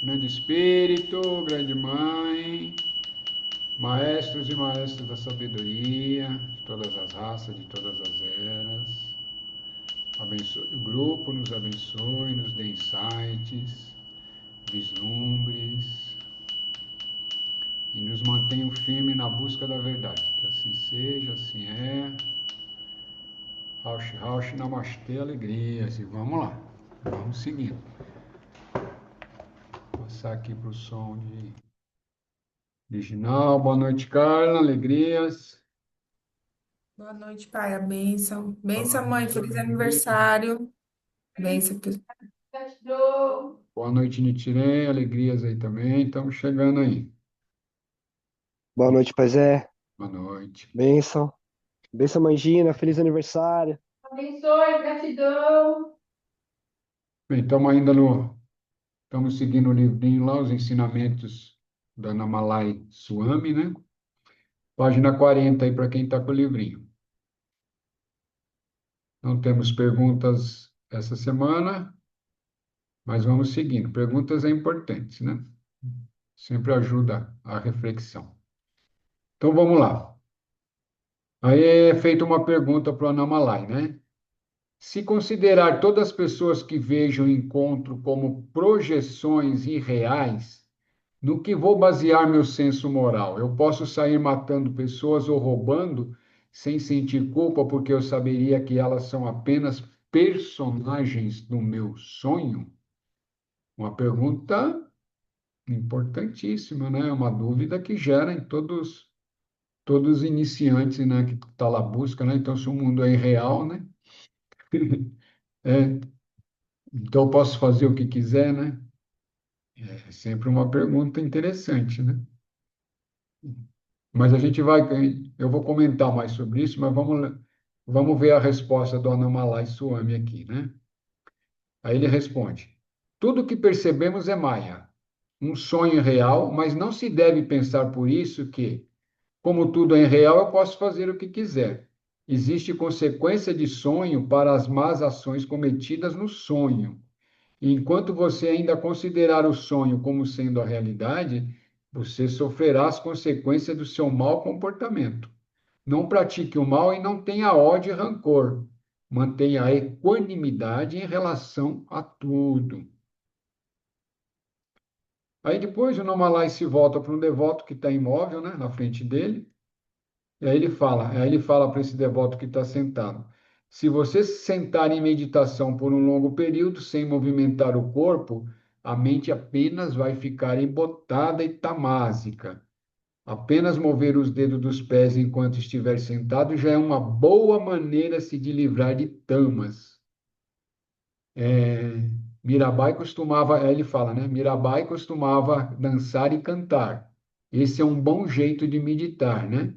Grande Espírito, Grande Mãe, Maestros e Maestras da Sabedoria, de todas as raças, de todas as eras, abençoe o grupo, nos abençoe, nos dê insights, vislumbres e nos mantenham firmes na busca da verdade. Que assim seja, assim é. Rauch, Rauch, Namastê, alegrias. E vamos lá, vamos seguindo. Vou passar aqui para o som de original. Boa noite, Carla, alegrias. Boa noite, pai. A bênção. Bênção, Falando mãe. Feliz sobre isso. aniversário. Bênção. Boa noite, Nitirem, alegrias aí também. Estamos chegando aí. Boa noite, Pazé. Boa noite. Bênção. Bênção, Mangina. Feliz aniversário. Abençoe, gratidão. Bem, estamos ainda no. Estamos seguindo o livrinho lá, os ensinamentos da Namalai Swami, né? Página 40 aí para quem está com o livrinho. Não temos perguntas essa semana, mas vamos seguindo. Perguntas é importantes, né? Sempre ajuda a reflexão. Então vamos lá. Aí é feita uma pergunta para o Anamalai, né? Se considerar todas as pessoas que vejo o encontro como projeções irreais, no que vou basear meu senso moral? Eu posso sair matando pessoas ou roubando sem sentir culpa, porque eu saberia que elas são apenas personagens do meu sonho? Uma pergunta importantíssima, né? Uma dúvida que gera em todos os iniciantes, né? Que está lá busca, né? Então, se o mundo é irreal, né? É, então, eu posso fazer o que quiser, né? É sempre uma pergunta interessante, né? Mas a gente vai, eu vou comentar mais sobre isso, mas vamos ver a resposta do Anamalai Swami aqui, né? Aí ele responde: tudo que percebemos é Maya, um sonho real, mas não se deve pensar por isso que, como tudo é real, eu posso fazer o que quiser. Existe consequência de sonho para as más ações cometidas no sonho. E enquanto você ainda considerar o sonho como sendo a realidade, você sofrerá as consequências do seu mau comportamento. Não pratique o mal e não tenha ódio e rancor. Mantenha a equanimidade em relação a tudo. Aí depois o Nomalai se volta para um devoto que está imóvel, né, na frente dele, e aí ele fala para esse devoto que está sentado: se você se sentar em meditação por um longo período sem movimentar o corpo, a mente apenas vai ficar embotada e tamásica. Apenas mover os dedos dos pés enquanto estiver sentado já é uma boa maneira se de livrar de tamas. É, Mirabai costumava, aí ele fala, né? Mirabai costumava dançar e cantar. Esse é um bom jeito de meditar, né?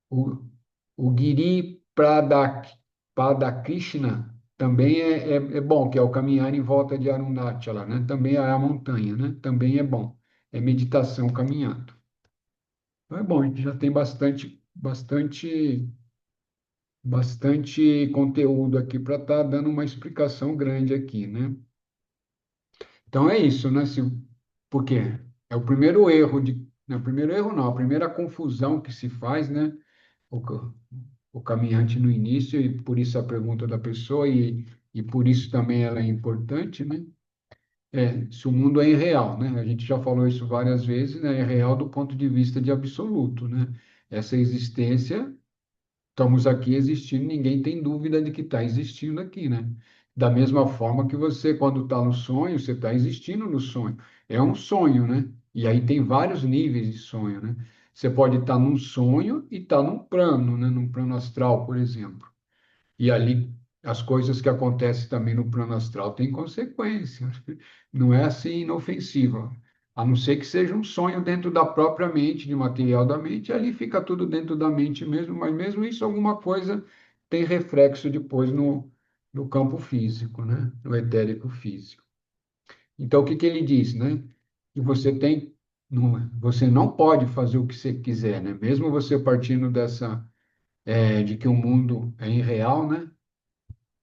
O, o Giri Pradakrishna também é bom, que é o caminhar em volta de Arunachala, né? Também é a montanha, né? Também é bom. É meditação caminhando. Então é bom, a gente já tem bastante conteúdo aqui para estar dando uma explicação grande aqui, né? Então é isso, né? Por quê? É o primeiro erro não, o primeiro erro não, a primeira confusão que se faz, né? O, ca- o caminhante no início, e por isso a pergunta da pessoa, e por isso também ela é importante, né? Se o mundo é irreal, né? A gente já falou isso várias vezes, né? É real do ponto de vista de absoluto, né? Essa existência. Estamos aqui existindo, ninguém tem dúvida de que está existindo aqui, né? Da mesma forma que você, quando está no sonho, você está existindo no sonho. É um sonho, né? E aí tem vários níveis de sonho, né? Você pode estar num sonho e estar num plano, né? Num plano astral, por exemplo. E ali as coisas que acontecem também no plano astral têm consequências. Não é assim inofensiva. A não ser que seja um sonho dentro da própria mente, de material da mente, ali fica tudo dentro da mente mesmo, mas mesmo isso, alguma coisa tem reflexo depois no campo físico, né? No etérico físico. Então, o que que ele diz, né? Que você não pode fazer o que você quiser, né? Mesmo você partindo de que o mundo é irreal, né?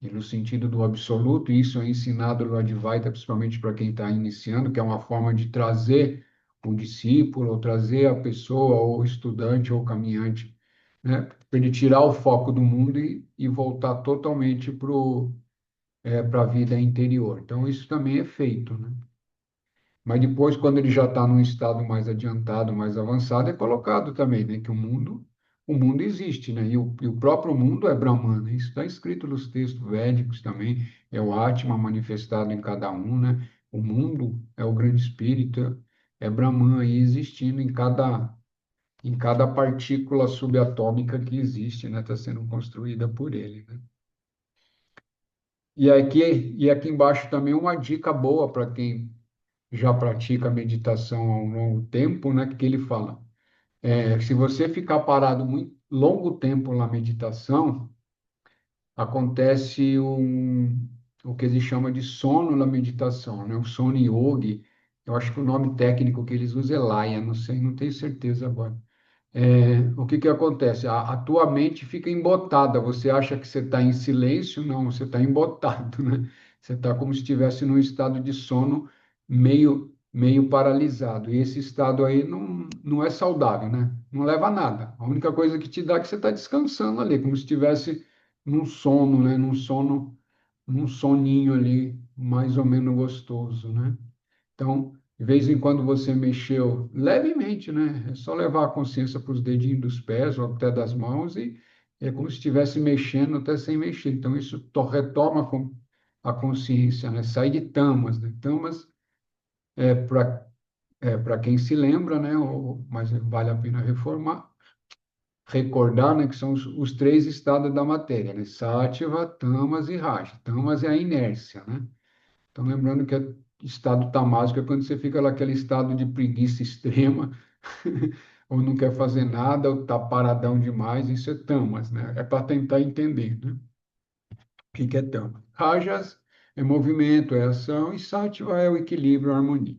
e no sentido do absoluto, e isso é ensinado no Advaita, principalmente para quem está iniciando, que é uma forma de trazer o discípulo, ou trazer a pessoa, ou o estudante, ou o caminhante, né, para ele tirar o foco do mundo e voltar totalmente para a vida interior. Então, isso também é feito, né? Mas depois, quando ele já está num estado mais adiantado, mais avançado, é colocado também, né, que o mundo existe, né? E o próprio mundo é Brahmana. Isso está escrito nos textos védicos também. É o Atma manifestado em cada um, né? O mundo é o grande espírito, é Brahman aí existindo em cada partícula subatômica que existe, né? Está sendo construída por ele, né? E aqui embaixo também uma dica boa para quem já pratica meditação há um longo tempo, né? Que ele fala, se você ficar parado muito longo tempo na meditação, acontece o que eles chamam de sono na meditação, né? O sono yogi. Eu acho que o nome técnico que eles usam é Laya, não sei, não tenho certeza agora. O que que acontece? A tua mente fica embotada. Você acha que você está em silêncio? Não, você está embotado, né? Você está como se estivesse num estado de sono meio paralisado. E esse estado aí não é saudável, né? Não leva a nada. A única coisa que te dá é que você está descansando ali, como se estivesse num sono, né? Num soninho ali, mais ou menos gostoso, né? Então, de vez em quando você mexeu levemente, né? É só levar a consciência para os dedinhos dos pés ou até das mãos e é como se estivesse mexendo até sem mexer. Então, isso retoma a consciência, né? Sai de tamas, né? Tamas para quem se lembra, né? Mas vale a pena recordar, né? Que são os três estados da matéria, né? Sattva, tamas e raja. Tamas é a inércia, né? Então, lembrando que estado tamásico é quando você fica naquele estado de preguiça extrema, ou não quer fazer nada, ou está paradão demais, isso é tamas, né? É para tentar entender, né? O que que é tamas? Rajas é movimento, é ação, e sattva é o equilíbrio, a harmonia.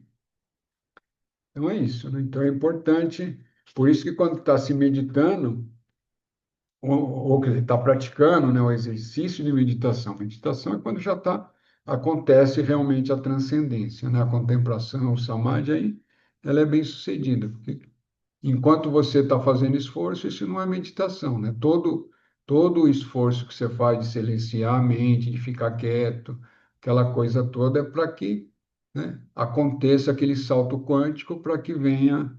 Então, é isso, né? Então, é importante, por isso que quando está se meditando, ou que ele está praticando, né, o exercício de meditação. Meditação é quando acontece realmente a transcendência, né, a contemplação, o samadhi, aí ela é bem sucedida, porque enquanto você está fazendo esforço, isso não é meditação, né? Todo o esforço que você faz de silenciar a mente, de ficar quieto, aquela coisa toda, é para que, né, aconteça aquele salto quântico para que venha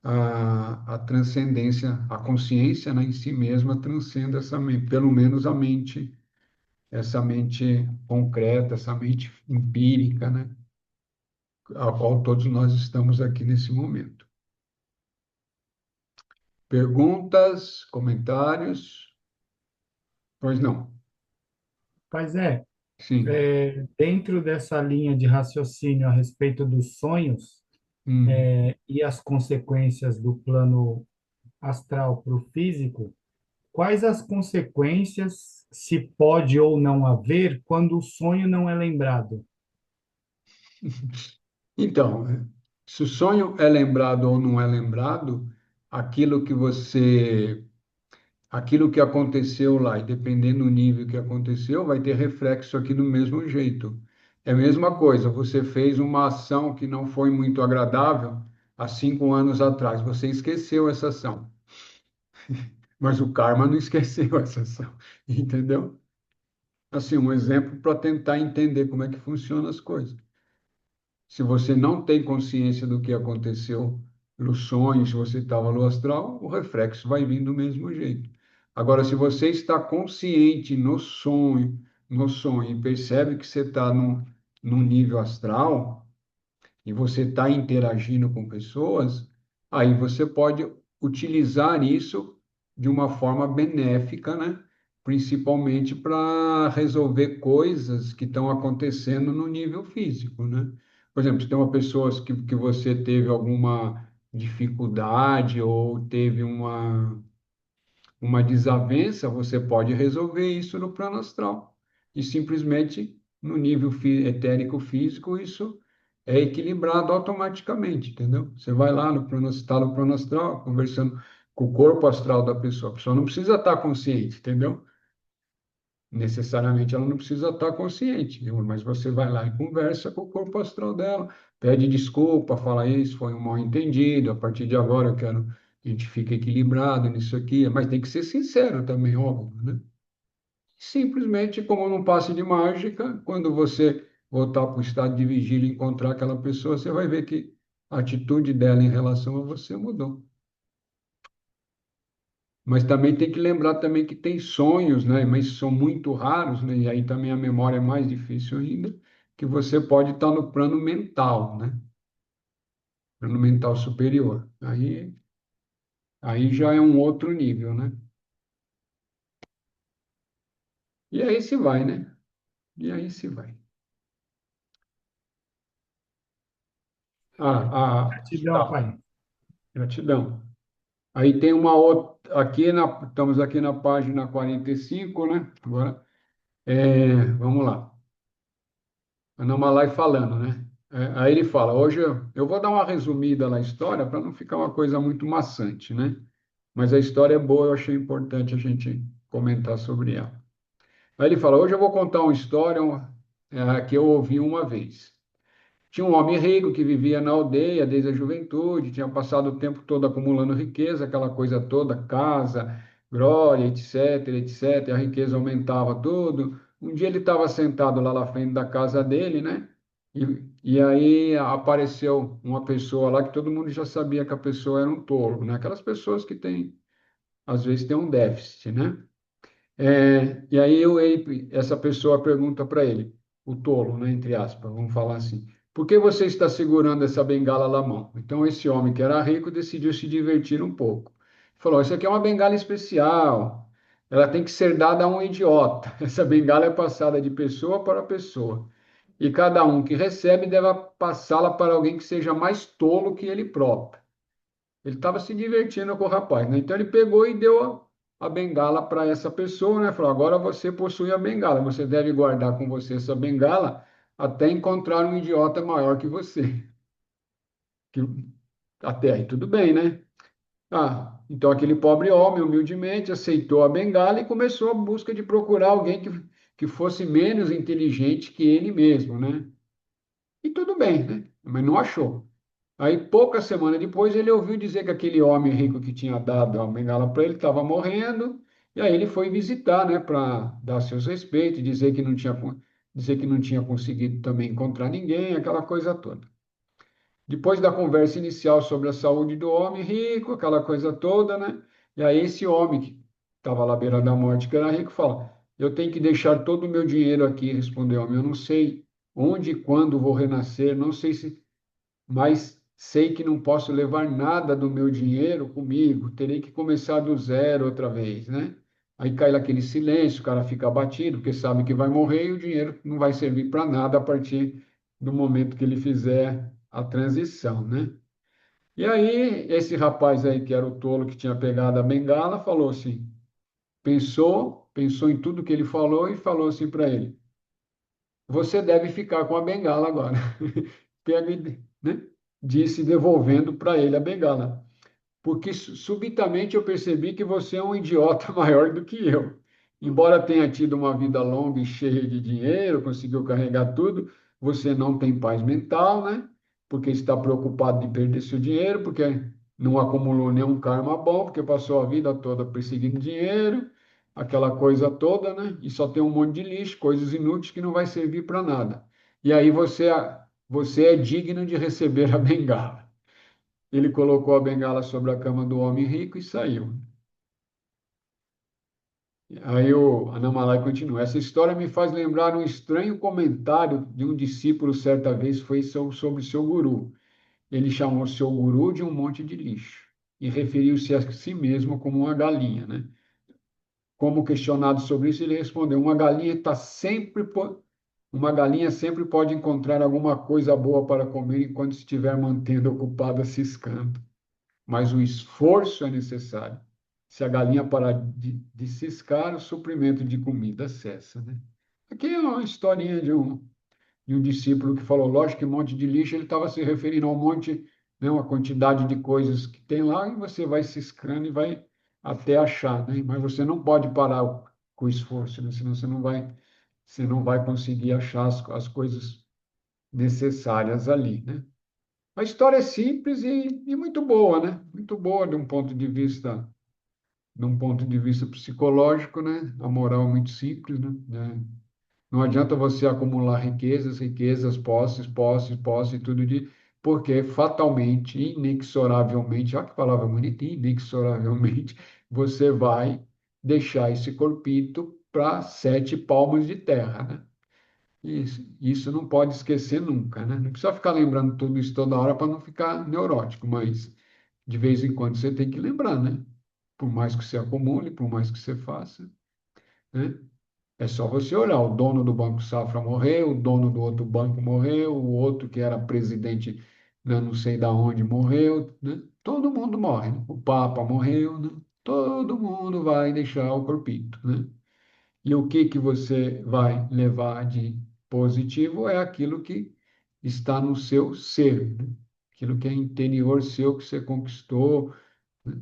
a transcendência, a consciência, né, em si mesma transcenda essa mente, pelo menos a mente, essa mente concreta, essa mente empírica, né, a qual todos nós estamos aqui nesse momento. Perguntas, comentários? Pois não. Pois Sim. dentro dessa linha de raciocínio a respeito dos sonhos, Hum. e as consequências do plano astral para o físico, quais as consequências se pode ou não haver quando o sonho não é lembrado? Então, se o sonho é lembrado ou não é lembrado, aquilo que você aquilo que aconteceu lá, e dependendo do nível que aconteceu, vai ter reflexo aqui do mesmo jeito. É a mesma coisa, você fez uma ação que não foi muito agradável há 5 anos atrás, você esqueceu essa ação, mas o karma não esqueceu essa ação, entendeu? Assim, um exemplo para tentar entender como é que funcionam as coisas. Se você não tem consciência do que aconteceu no sonho, se você estava no astral, o reflexo vai vir do mesmo jeito. Agora, se você está consciente no sonho e percebe que você está num nível astral e você está interagindo com pessoas, aí você pode utilizar isso de uma forma benéfica, né? Principalmente para resolver coisas que estão acontecendo no nível físico, né? Por exemplo, se tem uma pessoa que você teve alguma dificuldade ou teve uma desavença, você pode resolver isso no plano astral. E simplesmente, no nível etérico físico, isso é equilibrado automaticamente, entendeu? Você vai lá está no plano astral, conversando com o corpo astral da pessoa. A pessoa não precisa estar consciente, entendeu? necessariamente ela não precisa estar consciente, viu? Mas você vai lá e conversa com o corpo astral dela, pede desculpa, fala isso, foi um mal-entendido, a partir de agora eu quero que a gente fique equilibrado nisso aqui, mas tem que ser sincero também, óbvio, né? Simplesmente, como num passe de mágica, quando você voltar para o estado de vigília e encontrar aquela pessoa, você vai ver que a atitude dela em relação a você mudou. Mas também tem que lembrar também que tem sonhos, né? Mas são muito raros, né? E aí também a memória é mais difícil ainda, que você pode estar no plano mental, né? Plano mental superior. Aí já é um outro nível, né? E aí se vai, né? E aí se vai. Aqui Gratidão, tá. pai. Gratidão. Aí tem uma outra, estamos aqui na página 45, né? Agora, vamos lá. Ana Malai falando, né? Aí ele fala, hoje eu vou dar uma resumida na história para não ficar uma coisa muito maçante, né? Mas a história é boa, eu achei importante a gente comentar sobre ela. Aí ele fala, hoje eu vou contar uma história que eu ouvi uma vez. Tinha um homem rico que vivia na aldeia desde a juventude, tinha passado o tempo todo acumulando riqueza, aquela coisa toda, casa, glória, etc, etc. A riqueza aumentava tudo. Um dia ele estava sentado lá na frente da casa dele, né? E aí apareceu uma pessoa lá que todo mundo já sabia que a pessoa era um tolo, né? Aquelas pessoas que têm, às vezes, têm um déficit, né? E aí essa pessoa pergunta para ele, o tolo, né, entre aspas, vamos falar assim, por que você está segurando essa bengala na mão? Então esse homem que era rico decidiu se divertir um pouco. Falou, isso aqui é uma bengala especial, ela tem que ser dada a um idiota. Essa bengala é passada de pessoa para pessoa. E cada um que recebe deve passá-la para alguém que seja mais tolo que ele próprio. Ele estava se divertindo com o rapaz, né? Então ele pegou e deu a bengala para essa pessoa, né? Falou: agora você possui a bengala, você deve guardar com você essa bengala até encontrar um idiota maior que você. Que, até aí tudo bem, né? Então aquele pobre homem humildemente aceitou a bengala e começou a busca de procurar alguém que fosse menos inteligente que ele mesmo, né? E tudo bem, né? Mas não achou. Aí, poucas semanas depois, ele ouviu dizer que aquele homem rico que tinha dado a bengala para ele estava morrendo, e aí ele foi visitar, né, para dar seus respeitos, dizer que não tinha conseguido também encontrar ninguém, aquela coisa toda. Depois da conversa inicial sobre a saúde do homem rico, aquela coisa toda, né? E aí esse homem que estava lá à beira da morte, que era rico, fala: eu tenho que deixar todo o meu dinheiro aqui, respondeu o homem. Eu não sei onde e quando vou renascer, não sei se mas sei que não posso levar nada do meu dinheiro comigo, terei que começar do zero outra vez, né? Aí cai aquele silêncio, o cara fica abatido, porque sabe que vai morrer e o dinheiro não vai servir para nada a partir do momento que ele fizer a transição, né? E aí, esse rapaz aí, que era o tolo que tinha pegado a bengala, falou assim: pensou em tudo que ele falou e falou assim para ele: você deve ficar com a bengala agora. Pega né? Disse devolvendo para ele a bengala. Porque subitamente eu percebi que você é um idiota maior do que eu. Embora tenha tido uma vida longa e cheia de dinheiro, conseguiu carregar tudo, você não tem paz mental, né? Porque está preocupado de perder seu dinheiro, porque não acumulou nenhum karma bom, porque passou a vida toda perseguindo dinheiro, aquela coisa toda, né? E só tem um monte de lixo, coisas inúteis que não vai servir para nada. E aí você é digno de receber a bengala. Ele colocou a bengala sobre a cama do homem rico e saiu. Aí o Anamalai continua. Essa história me faz lembrar um estranho comentário de um discípulo certa vez foi sobre seu guru. Ele chamou seu guru de um monte de lixo e referiu-se a si mesmo como uma galinha, né? Como questionado sobre isso, ele respondeu: uma galinha sempre pode encontrar alguma coisa boa para comer enquanto estiver mantendo ocupada ciscando. Mas o esforço é necessário. Se a galinha parar de ciscar, o suprimento de comida cessa, né? Aqui é uma historinha de um discípulo que falou, lógico que um monte de lixo, ele estava se referindo a um monte, né, uma quantidade de coisas que tem lá, e você vai ciscando e vai até achar, né? Mas você não pode parar com esforço, né? Senão você não vai conseguir achar as coisas necessárias ali, né? A história é simples e muito boa, né? Muito boa de um ponto de vista psicológico, né? A moral é muito simples, né? Não adianta você acumular riquezas, riquezas, posses, posses, posses, tudo de, porque fatalmente, inexoravelmente, olha que palavra bonita, inexoravelmente, você vai deixar esse corpito para 7 palmos de terra, né? Isso não pode esquecer nunca, né? Não precisa ficar lembrando tudo isso toda hora para não ficar neurótico, mas de vez em quando você tem que lembrar, né? Por mais que você acumule, por mais que você faça, né? É só você olhar, o dono do Banco Safra morreu, o dono do outro banco morreu, o outro que era presidente, né, não sei da onde morreu, né? Todo mundo morre, né? O Papa morreu, né? Todo mundo vai deixar o corpito, né? E o que que você vai levar de positivo é aquilo que está no seu ser, né? Aquilo que é interior seu que você conquistou, né?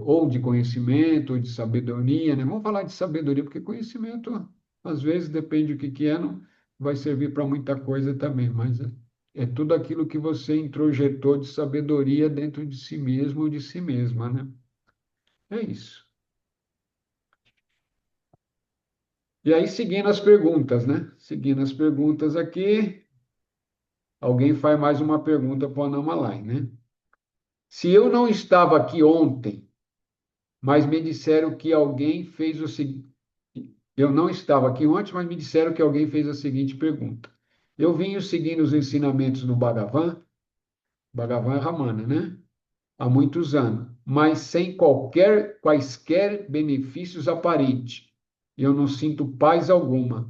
Ou de conhecimento, ou de sabedoria, né? Vamos falar de sabedoria, porque conhecimento, às vezes, depende do que é, não vai servir para muita coisa também, mas é tudo aquilo que você introjetou de sabedoria dentro de si mesmo ou de si mesma, né? É isso. E aí, seguindo as perguntas, né? Seguindo as perguntas aqui, alguém faz mais uma pergunta para o Anamalai, né? Se eu não estava aqui ontem, mas me disseram que alguém fez o seguinte. Eu não estava aqui ontem, mas me disseram que alguém fez a seguinte pergunta. Eu vinha seguindo os ensinamentos do Bhagavan Ramana, né? Há muitos anos, mas sem quaisquer benefícios aparentes. Eu não sinto paz alguma.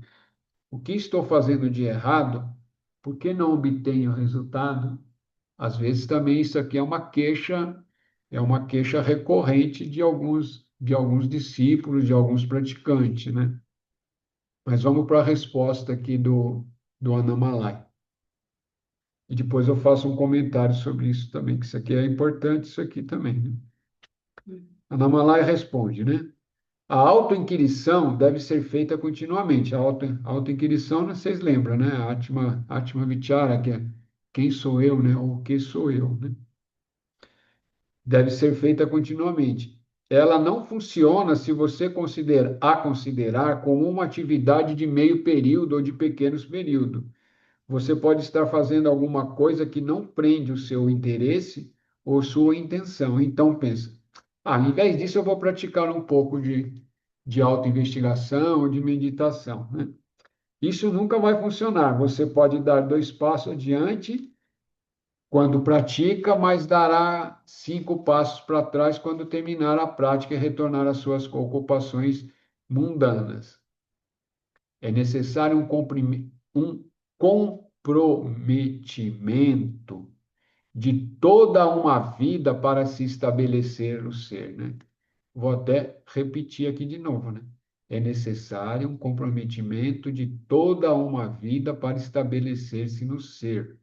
O que estou fazendo de errado? Por que não obtenho resultado? Às vezes também isso aqui é uma queixa recorrente de alguns discípulos, de alguns praticantes, né? Mas vamos para a resposta aqui do Anamalai. E depois eu faço um comentário sobre isso também, que isso aqui é importante, isso aqui também, né? Anamalai responde, né? A autoinquirição deve ser feita continuamente. A autoinquirição, né, vocês lembram, né? Atma Vichara, que é quem sou eu, né? Ou o que sou eu, né? Deve ser feita continuamente. Ela não funciona se você considerar como uma atividade de meio período ou de pequenos períodos. Você pode estar fazendo alguma coisa que não prende o seu interesse ou sua intenção. Então pensa, ao invés disso eu vou praticar um pouco de autoinvestigação ou de meditação, né? Isso nunca vai funcionar. Você pode dar 2 passos adiante quando pratica, mas dará 5 passos para trás quando terminar a prática e retornar às suas ocupações mundanas. É necessário um comprometimento de toda uma vida para se estabelecer o ser, né? Vou até repetir aqui de novo, né? É necessário um comprometimento de toda uma vida para estabelecer-se no ser.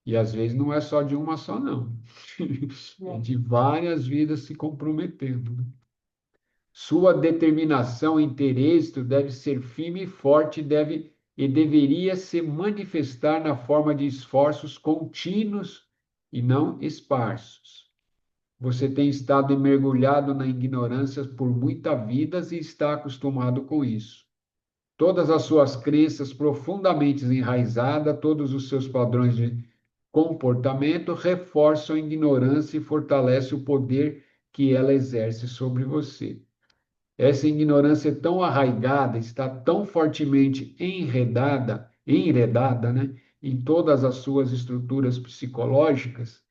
E às vezes não é só de uma só, não. É de várias vidas se comprometendo, né? Sua determinação e interesse deve ser firme e forte e deveria se manifestar na forma de esforços contínuos e não esparsos. Você tem estado mergulhado na ignorância por muitas vidas e está acostumado com isso. Todas as suas crenças profundamente enraizadas, todos os seus padrões de comportamento reforçam a ignorância e fortalecem o poder que ela exerce sobre você. Essa ignorância é tão arraigada, está tão fortemente enredada, né, em todas as suas estruturas psicológicas,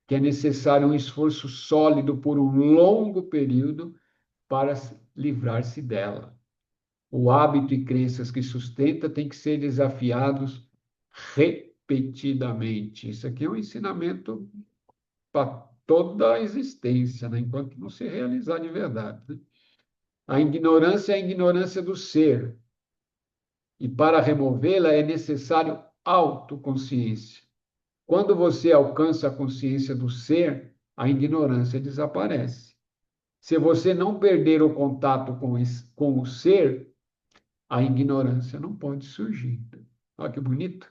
que é necessário um esforço sólido por um longo período para livrar-se dela. O hábito e crenças que sustenta têm que ser desafiados repetidamente. Isso aqui é um ensinamento para toda a existência, né, enquanto não se realizar de verdade, né? A ignorância é a ignorância do ser. E para removê-la é necessário autoconsciência. Quando você alcança a consciência do ser, a ignorância desaparece. Se você não perder o contato com o ser, a ignorância não pode surgir. Olha que bonito.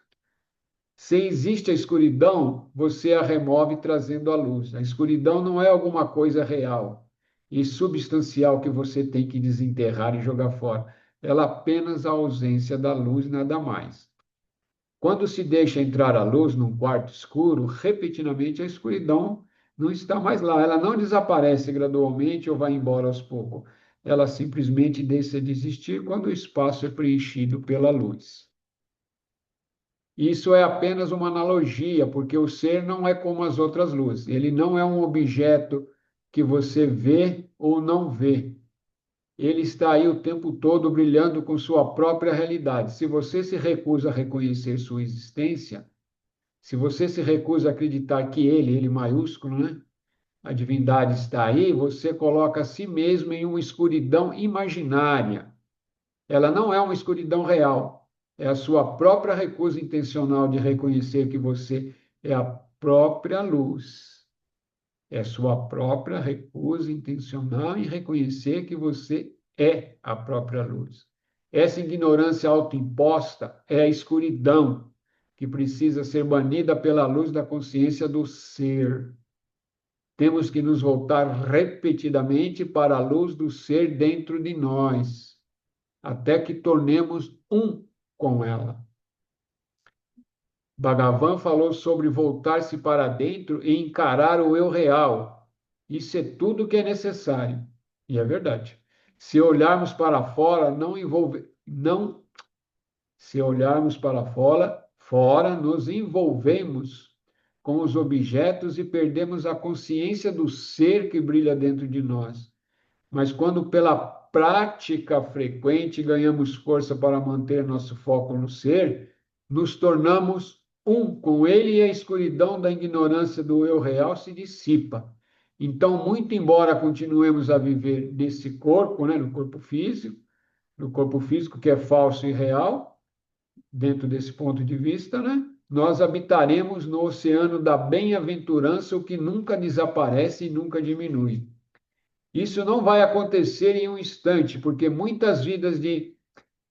Se existe a escuridão, você a remove trazendo a luz. A escuridão não é alguma coisa real e substancial que você tem que desenterrar e jogar fora. Ela é apenas a ausência da luz, nada mais. Quando se deixa entrar a luz num quarto escuro, repetidamente a escuridão não está mais lá. Ela não desaparece gradualmente ou vai embora aos poucos. Ela simplesmente deixa de existir quando o espaço é preenchido pela luz. Isso é apenas uma analogia, porque o ser não é como as outras luzes. Ele não é um objeto que você vê ou não vê. Ele está aí o tempo todo brilhando com sua própria realidade. Se você se recusa a reconhecer sua existência, se você se recusa a acreditar que ele maiúsculo, né? A divindade está aí, você coloca a si mesmo em uma escuridão imaginária. Ela não é uma escuridão real, é a sua própria recusa intencional de reconhecer que você é a própria luz. É a sua própria recusa intencional em reconhecer que você é a própria luz. Essa ignorância autoimposta é a escuridão que precisa ser banida pela luz da consciência do ser. Temos que nos voltar repetidamente para a luz do ser dentro de nós, até que tornemos um com ela. Bhagavan falou sobre voltar-se para dentro e encarar o eu real. Isso é tudo que é necessário. E é verdade. Se olharmos para fora, não, se olharmos para fora, nos envolvemos com os objetos e perdemos a consciência do ser que brilha dentro de nós. Mas quando pela prática frequente ganhamos força para manter nosso foco no ser, nos tornamos um com ele e a escuridão da ignorância do eu real se dissipa. Então, muito embora continuemos a viver nesse corpo, né, no corpo físico que é falso e real, dentro desse ponto de vista, né, nós habitaremos no oceano da bem-aventurança, o que nunca desaparece e nunca diminui. Isso não vai acontecer em um instante, porque muitas vidas de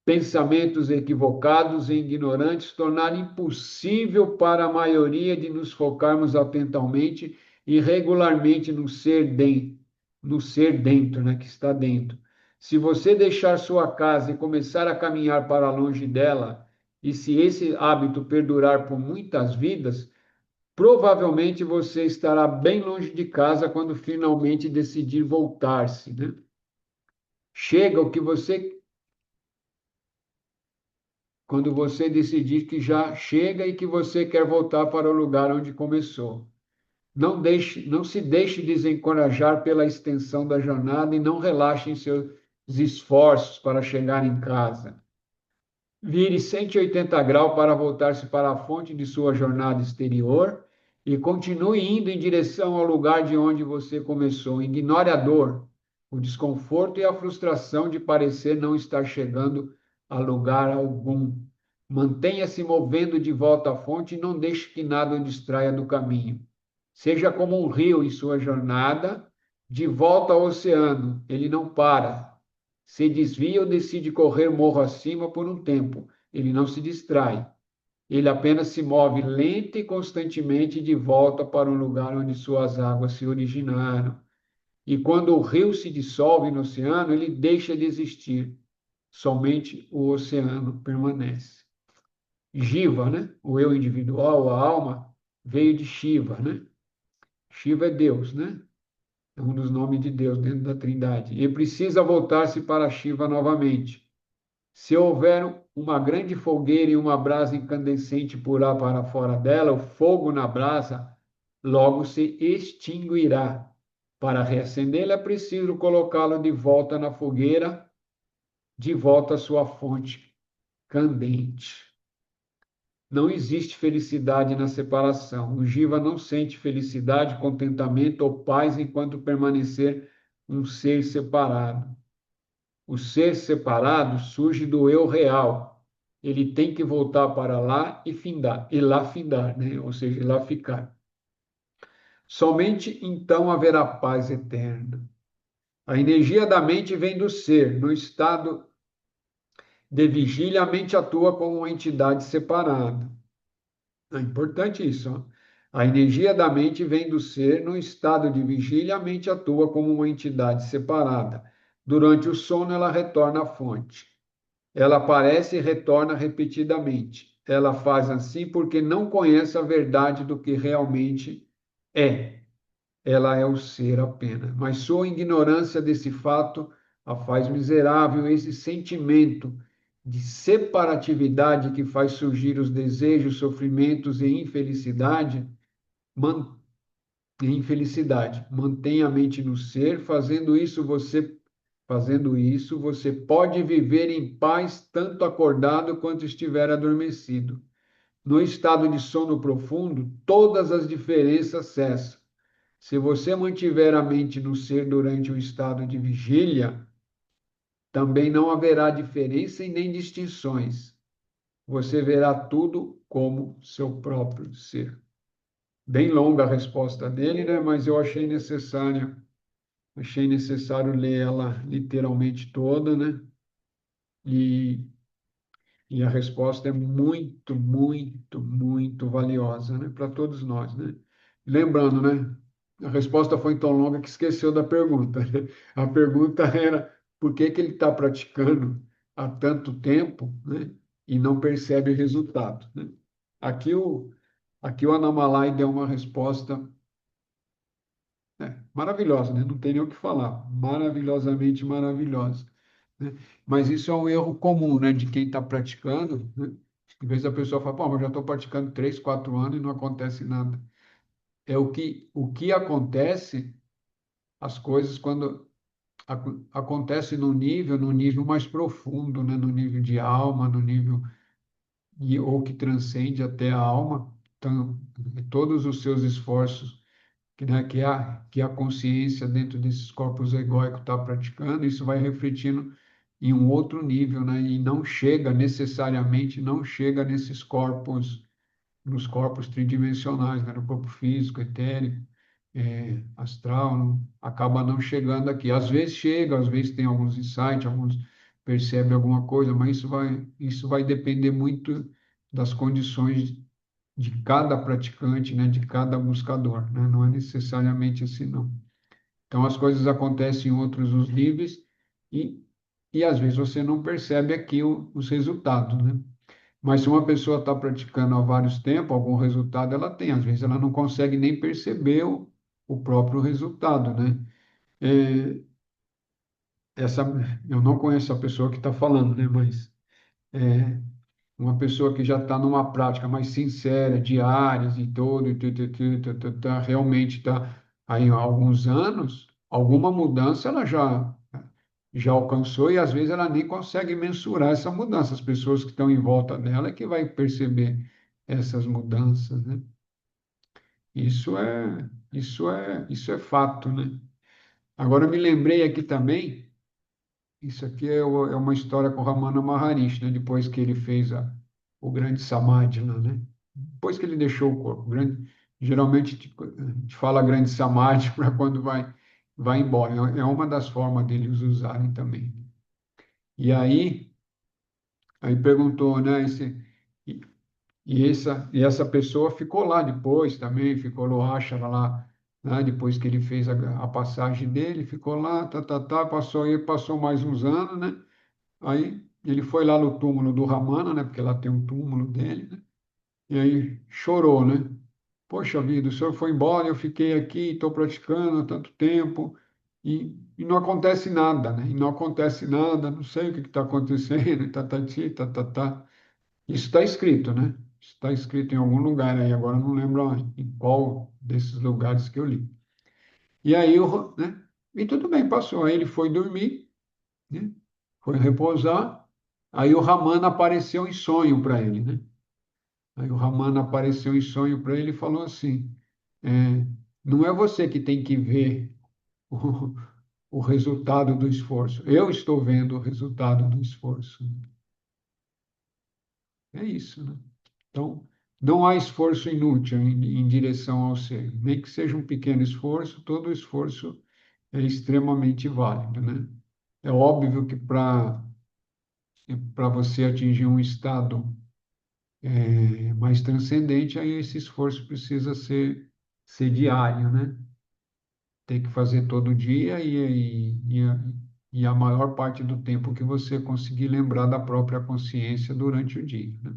pensamentos equivocados e ignorantes tornaram impossível para a maioria de nos focarmos atentamente e regularmente no ser dentro, né, que está dentro. Se você deixar sua casa e começar a caminhar para longe dela, e se esse hábito perdurar por muitas vidas, provavelmente você estará bem longe de casa quando finalmente decidir voltar-se, né? Chega o que você quando você decidir que já chega e que você quer voltar para o lugar onde começou. Não se deixe desencorajar pela extensão da jornada e não relaxe em seus esforços para chegar em casa. Vire 180 graus para voltar-se para a fonte de sua jornada exterior e continue indo em direção ao lugar de onde você começou. Ignore a dor, o desconforto e a frustração de parecer não estar chegando a lugar algum. Mantenha-se movendo de volta à fonte e não deixe que nada o distraia do caminho. Seja como um rio em sua jornada, de volta ao oceano. Ele não para. Se desvia ou decide correr morro acima por um tempo. Ele não se distrai. Ele apenas se move lenta e constantemente de volta para um lugar onde suas águas se originaram. E quando o rio se dissolve no oceano, ele deixa de existir. Somente o oceano permanece. Jiva, né? O eu individual, a alma, veio de Shiva, né? Shiva é Deus, né? É um dos nomes de Deus dentro da Trindade. E precisa voltar-se para Shiva novamente. Se houver uma grande fogueira e uma brasa incandescente por lá para fora dela, o fogo na brasa logo se extinguirá. Para reacendê-la, é preciso colocá-lo de volta na fogueira, de volta à sua fonte candente. Não existe felicidade na separação. O Jiva não sente felicidade, contentamento ou paz enquanto permanecer um ser separado. O ser separado surge do eu real. Ele tem que voltar para lá e lá findar, né? Ou seja, lá ficar. Somente então haverá paz eterna. A energia da mente vem do ser. No estado de vigília, a mente atua como uma entidade separada. É importante isso, ó. A energia da mente vem do ser. No estado de vigília, a mente atua como uma entidade separada. Durante o sono, ela retorna à fonte. Ela aparece e retorna repetidamente. Ela faz assim porque não conhece a verdade do que realmente é. Ela é o ser apenas. Mas sua ignorância desse fato a faz miserável. Esse sentimento de separatividade que faz surgir os desejos, sofrimentos e infelicidade, man, e infelicidade. Mantém a mente no ser, fazendo isso, você pode viver em paz tanto acordado quanto estiver adormecido. No estado de sono profundo, todas as diferenças cessam. Se você mantiver a mente no ser durante o estado de vigília, também não haverá diferença e nem distinções. Você verá tudo como seu próprio ser. Bem longa a resposta dele, né? Mas eu achei necessário ler ela literalmente toda, né? E, e a resposta é muito, muito, muito valiosa, né? Para todos nós, né? Lembrando, né? A resposta foi tão longa que esqueceu da pergunta, né? A pergunta era por que que ele está praticando há tanto tempo, né? E não percebe o resultado, né? Aqui o, aqui o Anamalai deu uma resposta maravilhosa, né? Não tem nem o que falar. Maravilhosamente maravilhosa, né? Mas isso é um erro comum, né? De quem está praticando, né? Às vezes a pessoa fala, pô, mas eu já estou praticando 3, 4 anos e não acontece nada. É o que acontece, as coisas, quando acontece no nível mais profundo, né? No nível de alma, no nível, ou que transcende até a alma. Então, todos os seus esforços né, que a consciência dentro desses corpos egóicos está praticando, isso vai refletindo em um outro nível, né, e não chega necessariamente, não chega nesses corpos, nos corpos tridimensionais, né, no corpo físico, etérico, astral, acaba não chegando aqui. Às vezes chega, às vezes tem alguns insights, alguns percebem alguma coisa, mas isso vai depender muito das condições de cada praticante, né, de cada buscador, né? Não é necessariamente assim, não. Então, as coisas acontecem em outros os níveis e, e às vezes você não percebe aqui os resultados, né? Mas se uma pessoa está praticando há vários tempos, algum resultado ela tem. Às vezes ela não consegue nem perceber o próprio resultado, né? É, essa, eu não conheço a pessoa que está falando, né? Mas é, uma pessoa que já está numa prática mais sincera, diária e todo, realmente está aí há alguns anos, alguma mudança ela já alcançou e às vezes ela nem consegue mensurar essa mudança. As pessoas que estão em volta dela é que vai perceber essas mudanças, né? Isso é fato, né? Agora eu me lembrei aqui também, isso aqui é uma história com Ramana Maharishi, né? Depois que ele fez o grande Samadhi lá, né? Depois que ele deixou o corpo. Geralmente a gente fala grande Samadhi para quando vai embora. É uma das formas deles usarem também. E aí perguntou, né? E, e essa pessoa ficou lá depois também, ficou Lohashara lá, né? Depois que ele fez a passagem dele, ficou lá, passou mais uns anos, né? Aí ele foi lá no túmulo do Ramana, né? Porque lá tem um túmulo dele, né? E aí chorou, né? Poxa vida, o senhor foi embora, eu fiquei aqui, estou praticando há tanto tempo e não acontece nada, né? E não acontece nada, não sei o que está acontecendo, tá. Isso está escrito, né? Está escrito em algum lugar aí, agora eu não lembro em qual desses lugares que eu li. E aí, né? E tudo bem, passou. Aí ele foi dormir, né? Foi repousar. Aí o Ramana apareceu em sonho para ele, né? Aí o Ramana apareceu em sonho para ele e falou assim: é, não é você que tem que ver o, o resultado do esforço, eu estou vendo o resultado do esforço. É isso, né? Então, não há esforço inútil em direção ao ser, nem que seja um pequeno esforço, todo esforço é extremamente válido, né? É óbvio que para você atingir um estado mais transcendente, aí esse esforço precisa ser diário, né? Tem que fazer todo dia e a maior parte do tempo que você conseguir lembrar da própria consciência durante o dia, né?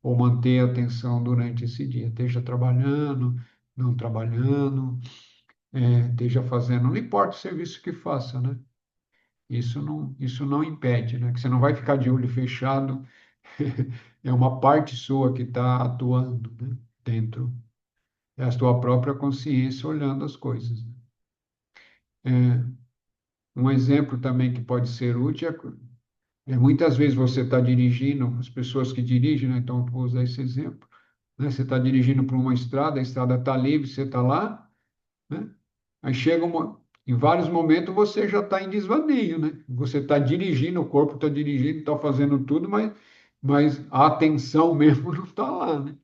Ou manter a atenção durante esse dia, esteja trabalhando, não trabalhando, esteja fazendo, não importa o serviço que faça, né? Isso não impede, né? Que você não vai ficar de olho fechado, é uma parte sua que está atuando, né? Dentro, é a sua própria consciência olhando as coisas, né? Um exemplo também que pode ser útil muitas vezes você está dirigindo, as pessoas que dirigem, né? Então, eu vou usar esse exemplo, né? Você está dirigindo por uma estrada, a estrada está livre, você está lá, né? Aí em vários momentos você já está em desvaneio, né? Você está dirigindo, o corpo está dirigindo, está fazendo tudo, mas a atenção mesmo não está lá, né?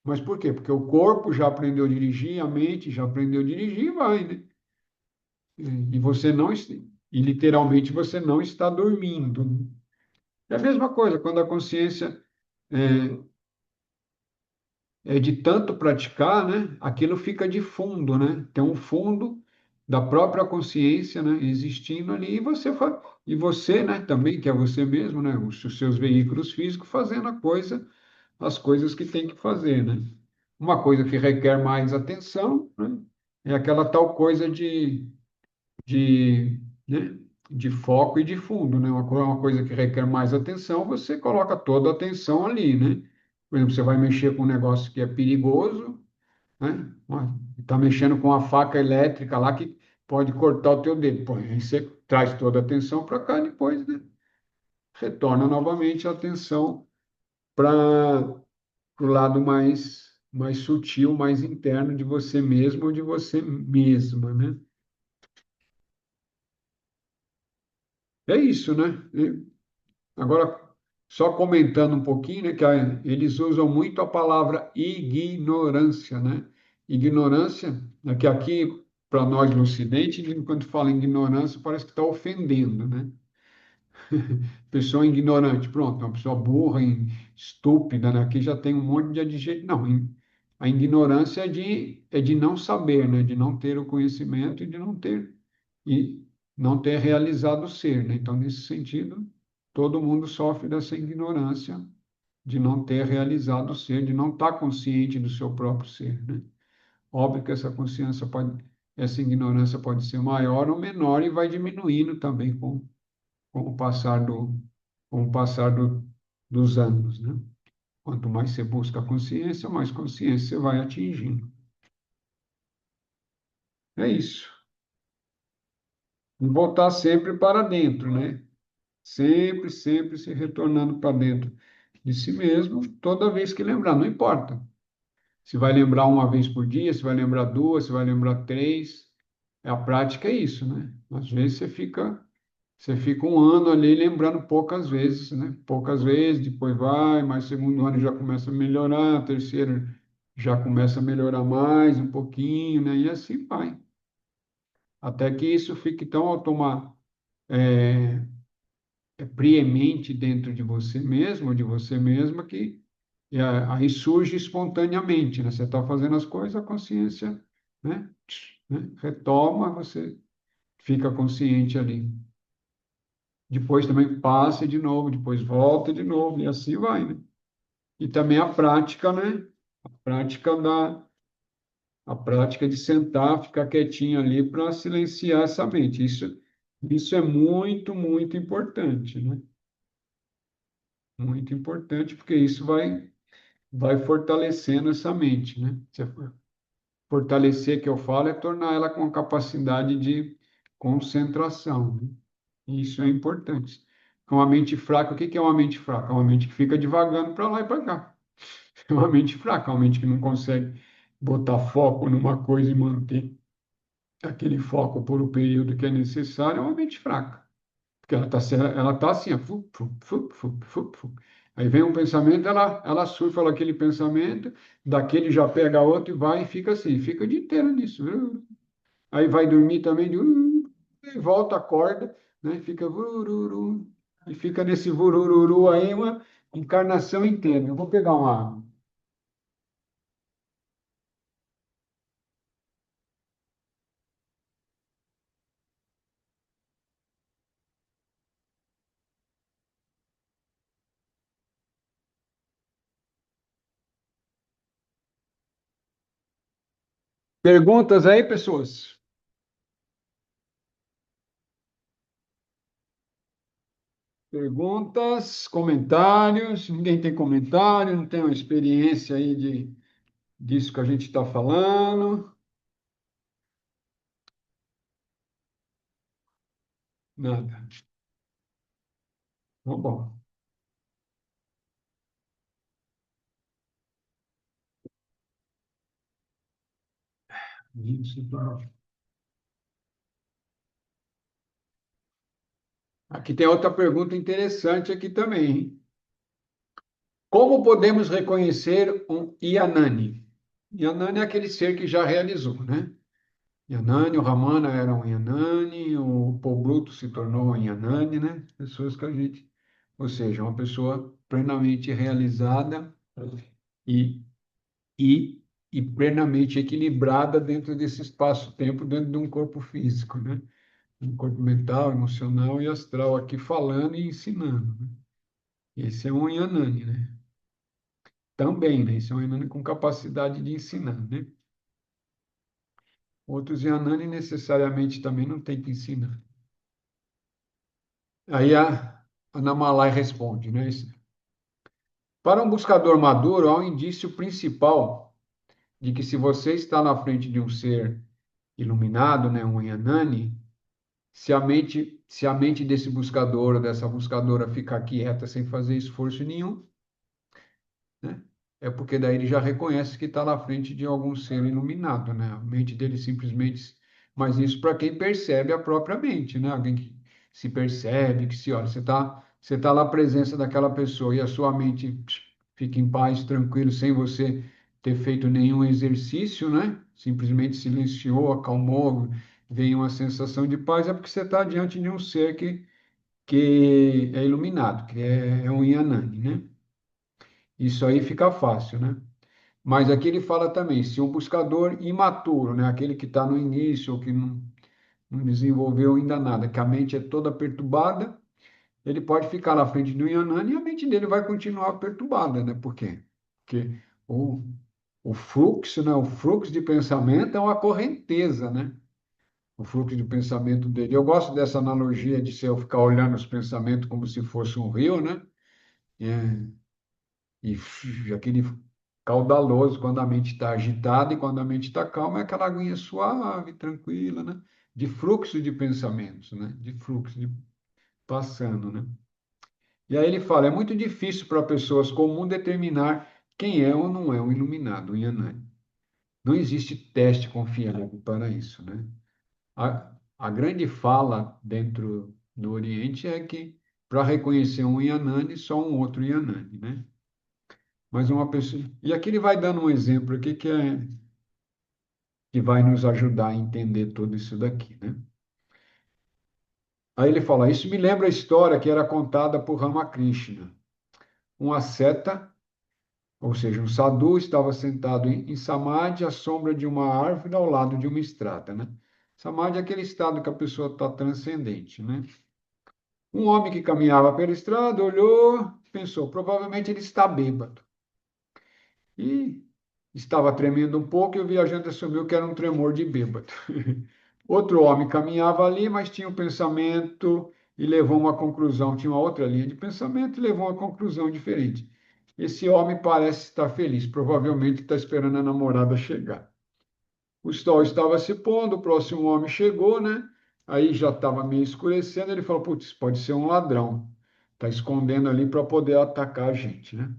Mas por quê? Porque o corpo já aprendeu a dirigir, a mente já aprendeu a dirigir e vai, né? E você não, e literalmente você não está dormindo, né? É a mesma coisa, quando a consciência é de tanto praticar, né? Aquilo fica de fundo, né? Tem um fundo da própria consciência, né? Existindo ali e você, né? Também que é você mesmo, né? Os seus veículos físicos fazendo as coisas que tem que fazer, né? Uma coisa que requer mais atenção, né? É aquela tal coisa de, né, de foco e de fundo, né? Uma coisa que requer mais atenção, você coloca toda a atenção ali, né? Por exemplo, você vai mexer com um negócio que é perigoso, né? Está mexendo com uma faca elétrica lá que pode cortar o teu dedo. Pô, aí você traz toda a atenção para cá, depois, né, retorna novamente a atenção para o lado mais sutil, mais interno de você mesmo ou de você mesma, né? É isso, né? Agora, só comentando um pouquinho, né, que eles usam muito a palavra ignorância, né? Ignorância, né, que aqui, para nós no Ocidente, quando fala em ignorância, parece que está ofendendo, né? Pessoa ignorante, pronto, uma pessoa burra, estúpida, né? Aqui já tem um monte de adjetivo. Não, a ignorância é de não saber, né? De não ter o conhecimento e não ter realizado o ser, né? Então, nesse sentido, todo mundo sofre dessa ignorância de não ter realizado o ser, de não estar consciente do seu próprio ser, né? Óbvio que essa ignorância pode ser maior ou menor e vai diminuindo também com o passar com o passar dos anos, né? Quanto mais você busca a consciência, mais consciência você vai atingindo. É isso. E voltar sempre para dentro, né? Sempre, sempre se retornando para dentro de si mesmo, toda vez que lembrar, não importa. Se vai lembrar uma vez por dia, se vai lembrar duas, se vai lembrar três, a prática é isso, né? Às vezes você fica um ano ali lembrando poucas vezes, né? Poucas vezes, depois vai, mas segundo ano já começa a melhorar, terceiro já começa a melhorar mais um pouquinho, né? E assim vai. Até que isso fique tão preemente dentro de você mesmo, ou de você mesma, que aí surge espontaneamente, né? Você está fazendo as coisas, a consciência, né? Retoma, você fica consciente ali. Depois também passa de novo, depois volta de novo, e assim vai, né? E também a prática, né? A prática a prática de sentar, ficar quietinho ali para silenciar essa mente. Isso é muito, muito importante, né? Muito importante, porque isso vai fortalecendo essa mente, né? Fortalecer, que eu falo, é tornar ela com capacidade de concentração, né? Isso é importante. Com uma mente fraca, o que que é uma mente fraca? É uma mente que fica divagando para lá e para cá. É uma mente fraca, uma mente que não consegue botar foco numa coisa e manter aquele foco por o período que é necessário, é uma mente fraca. Porque ela tá assim, ó, fu, fu, fu, fu, fu, fu. Aí vem um pensamento, ela surfa aquele pensamento, daquele já pega outro e vai e fica assim, fica o dia inteiro nisso, viu? aí vai dormir também, e volta, acorda, né? Fica vurururu, e fica nesse vurururu aí uma encarnação inteira. Eu vou pegar uma água. Perguntas aí, pessoas? Perguntas, comentários? Ninguém tem comentário? Não tem uma experiência aí disso que a gente está falando? Nada. Tá bom. Isso, tá. Aqui tem outra pergunta interessante aqui também, hein? Como podemos reconhecer um Yanani? Yanani é aquele ser que já realizou, né? Yanani, o Ramana era um Yanani, o Paul Bruto se tornou um Yanani, né? Pessoas que a gente, ou seja, uma pessoa plenamente realizada e, e, e plenamente equilibrada dentro desse espaço-tempo, dentro de um corpo físico, né? Um corpo mental, emocional e astral aqui falando e ensinando, né? Esse é um Yanani, né? Também, né? Esse é um Yanani com capacidade de ensinar, né? Outros Yanani necessariamente também não tem que ensinar. Aí a Ana Malai responde, né? Para um buscador maduro, há um indício principal de que se você está na frente de um ser iluminado, né, um Yanani, se a mente desse buscador ou dessa buscadora ficar quieta sem fazer esforço nenhum, né? É porque daí ele já reconhece que está na frente de algum ser iluminado, né? A mente dele simplesmente. Mas isso para quem percebe a própria mente, né? Alguém que se percebe, que se olha, você tá lá na presença daquela pessoa e a sua mente fica em paz, tranquilo, sem você ter feito nenhum exercício, né? Simplesmente silenciou, acalmou, vem uma sensação de paz, é porque você está diante de um ser que é iluminado, que é um Yanani, né? Isso aí fica fácil, né? Mas aqui ele fala também, se um buscador imaturo, né, aquele que está no início, ou que não desenvolveu ainda nada, que a mente é toda perturbada, ele pode ficar na frente do Yanani e a mente dele vai continuar perturbada, né? Por quê? Porque o, o fluxo, né, o fluxo de pensamento é uma correnteza, né? O fluxo de pensamento dele. Eu gosto dessa analogia de se eu ficar olhando os pensamentos como se fosse um rio, né? É, aquele caudaloso quando a mente está agitada e quando a mente está calma, é aquela aguinha suave, tranquila, né? De fluxo de pensamentos, né? De fluxo de passando, né? E aí ele fala, é muito difícil para pessoas comuns determinar quem é ou não é um iluminado, um Yanai. Não existe teste confiável para isso, né? A grande fala dentro do Oriente é que para reconhecer um Yanani, só um outro Yanani, né? Mas uma pessoa. E aqui ele vai dando um exemplo aqui que vai nos ajudar a entender tudo isso daqui, né? Aí ele fala: Isso me lembra a história que era contada por Ramakrishna. Um asceta, ou seja, um sadhu, estava sentado em samadhi à sombra de uma árvore ao lado de uma estrada, né? Samadhi é aquele estado que a pessoa está transcendente, né? Um homem que caminhava pela estrada olhou, pensou: provavelmente ele está bêbado. E estava tremendo um pouco e o viajante assumiu que era um tremor de bêbado. Outro homem caminhava ali, mas tinha um pensamento e levou uma conclusão, tinha uma outra linha de pensamento e levou uma conclusão diferente. Esse homem parece estar feliz, provavelmente está esperando a namorada chegar. O sol estava se pondo, o próximo homem chegou, né? Aí já estava meio escurecendo, ele falou: Putz, pode ser um ladrão, está escondendo ali para poder atacar a gente, né?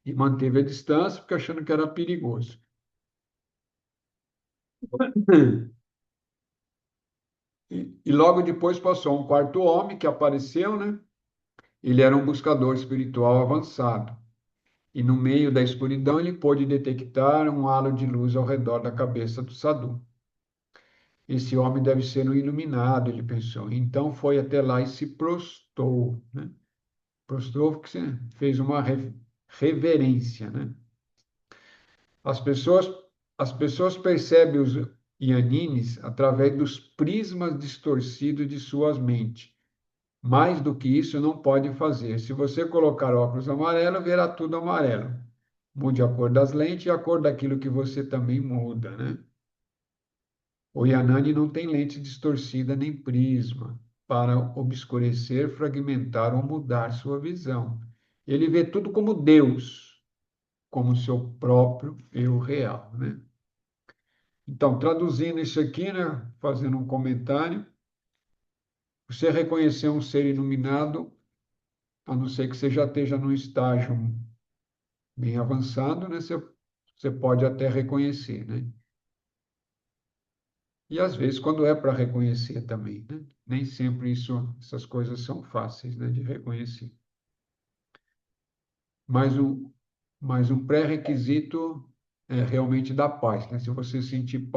E manteve a distância, porque achando que era perigoso. E logo depois passou um quarto homem que apareceu, né? Ele era um buscador espiritual avançado. E no meio da escuridão ele pôde detectar um halo de luz ao redor da cabeça do Sadhu. esse homem deve ser um iluminado, ele pensou. Então foi até lá e se prostrou, né? Prostrou porque você fez uma reverência, né? As pessoas, as pessoas percebem os Yanines através dos prismas distorcidos de suas mentes. Mais do que isso, não pode fazer. Se você colocar óculos amarelo, verá tudo amarelo. Mude a cor das lentes e a cor daquilo que você também muda, né? O Yanani não tem lente distorcida nem prisma para obscurecer, fragmentar ou mudar sua visão. Ele vê tudo como Deus, como seu próprio eu real, né? Então, traduzindo isso aqui, né, fazendo um comentário, você reconhecer um ser iluminado, a não ser que você já esteja num estágio bem avançado, né, você pode até reconhecer, né? E às vezes quando é para reconhecer também, né? Nem sempre essas coisas são fáceis, né, de reconhecer. Mas um pré-requisito é realmente da paz, né? Se você sentir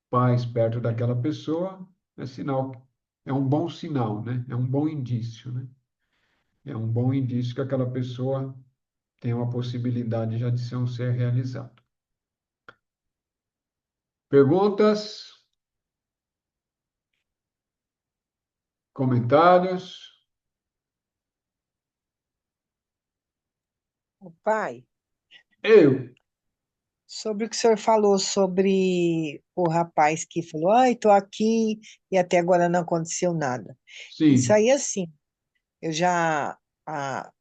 paz perto daquela pessoa, é sinal, é um bom sinal, né? É um bom indício, né? É um bom indício que aquela pessoa tem uma possibilidade já de ser um ser realizado. Perguntas? Comentários? Pai, Eu? sobre o que o senhor falou sobre o rapaz que falou, ai, tô aqui e até agora não aconteceu nada. Isso Sim. aí, assim, eu já ah,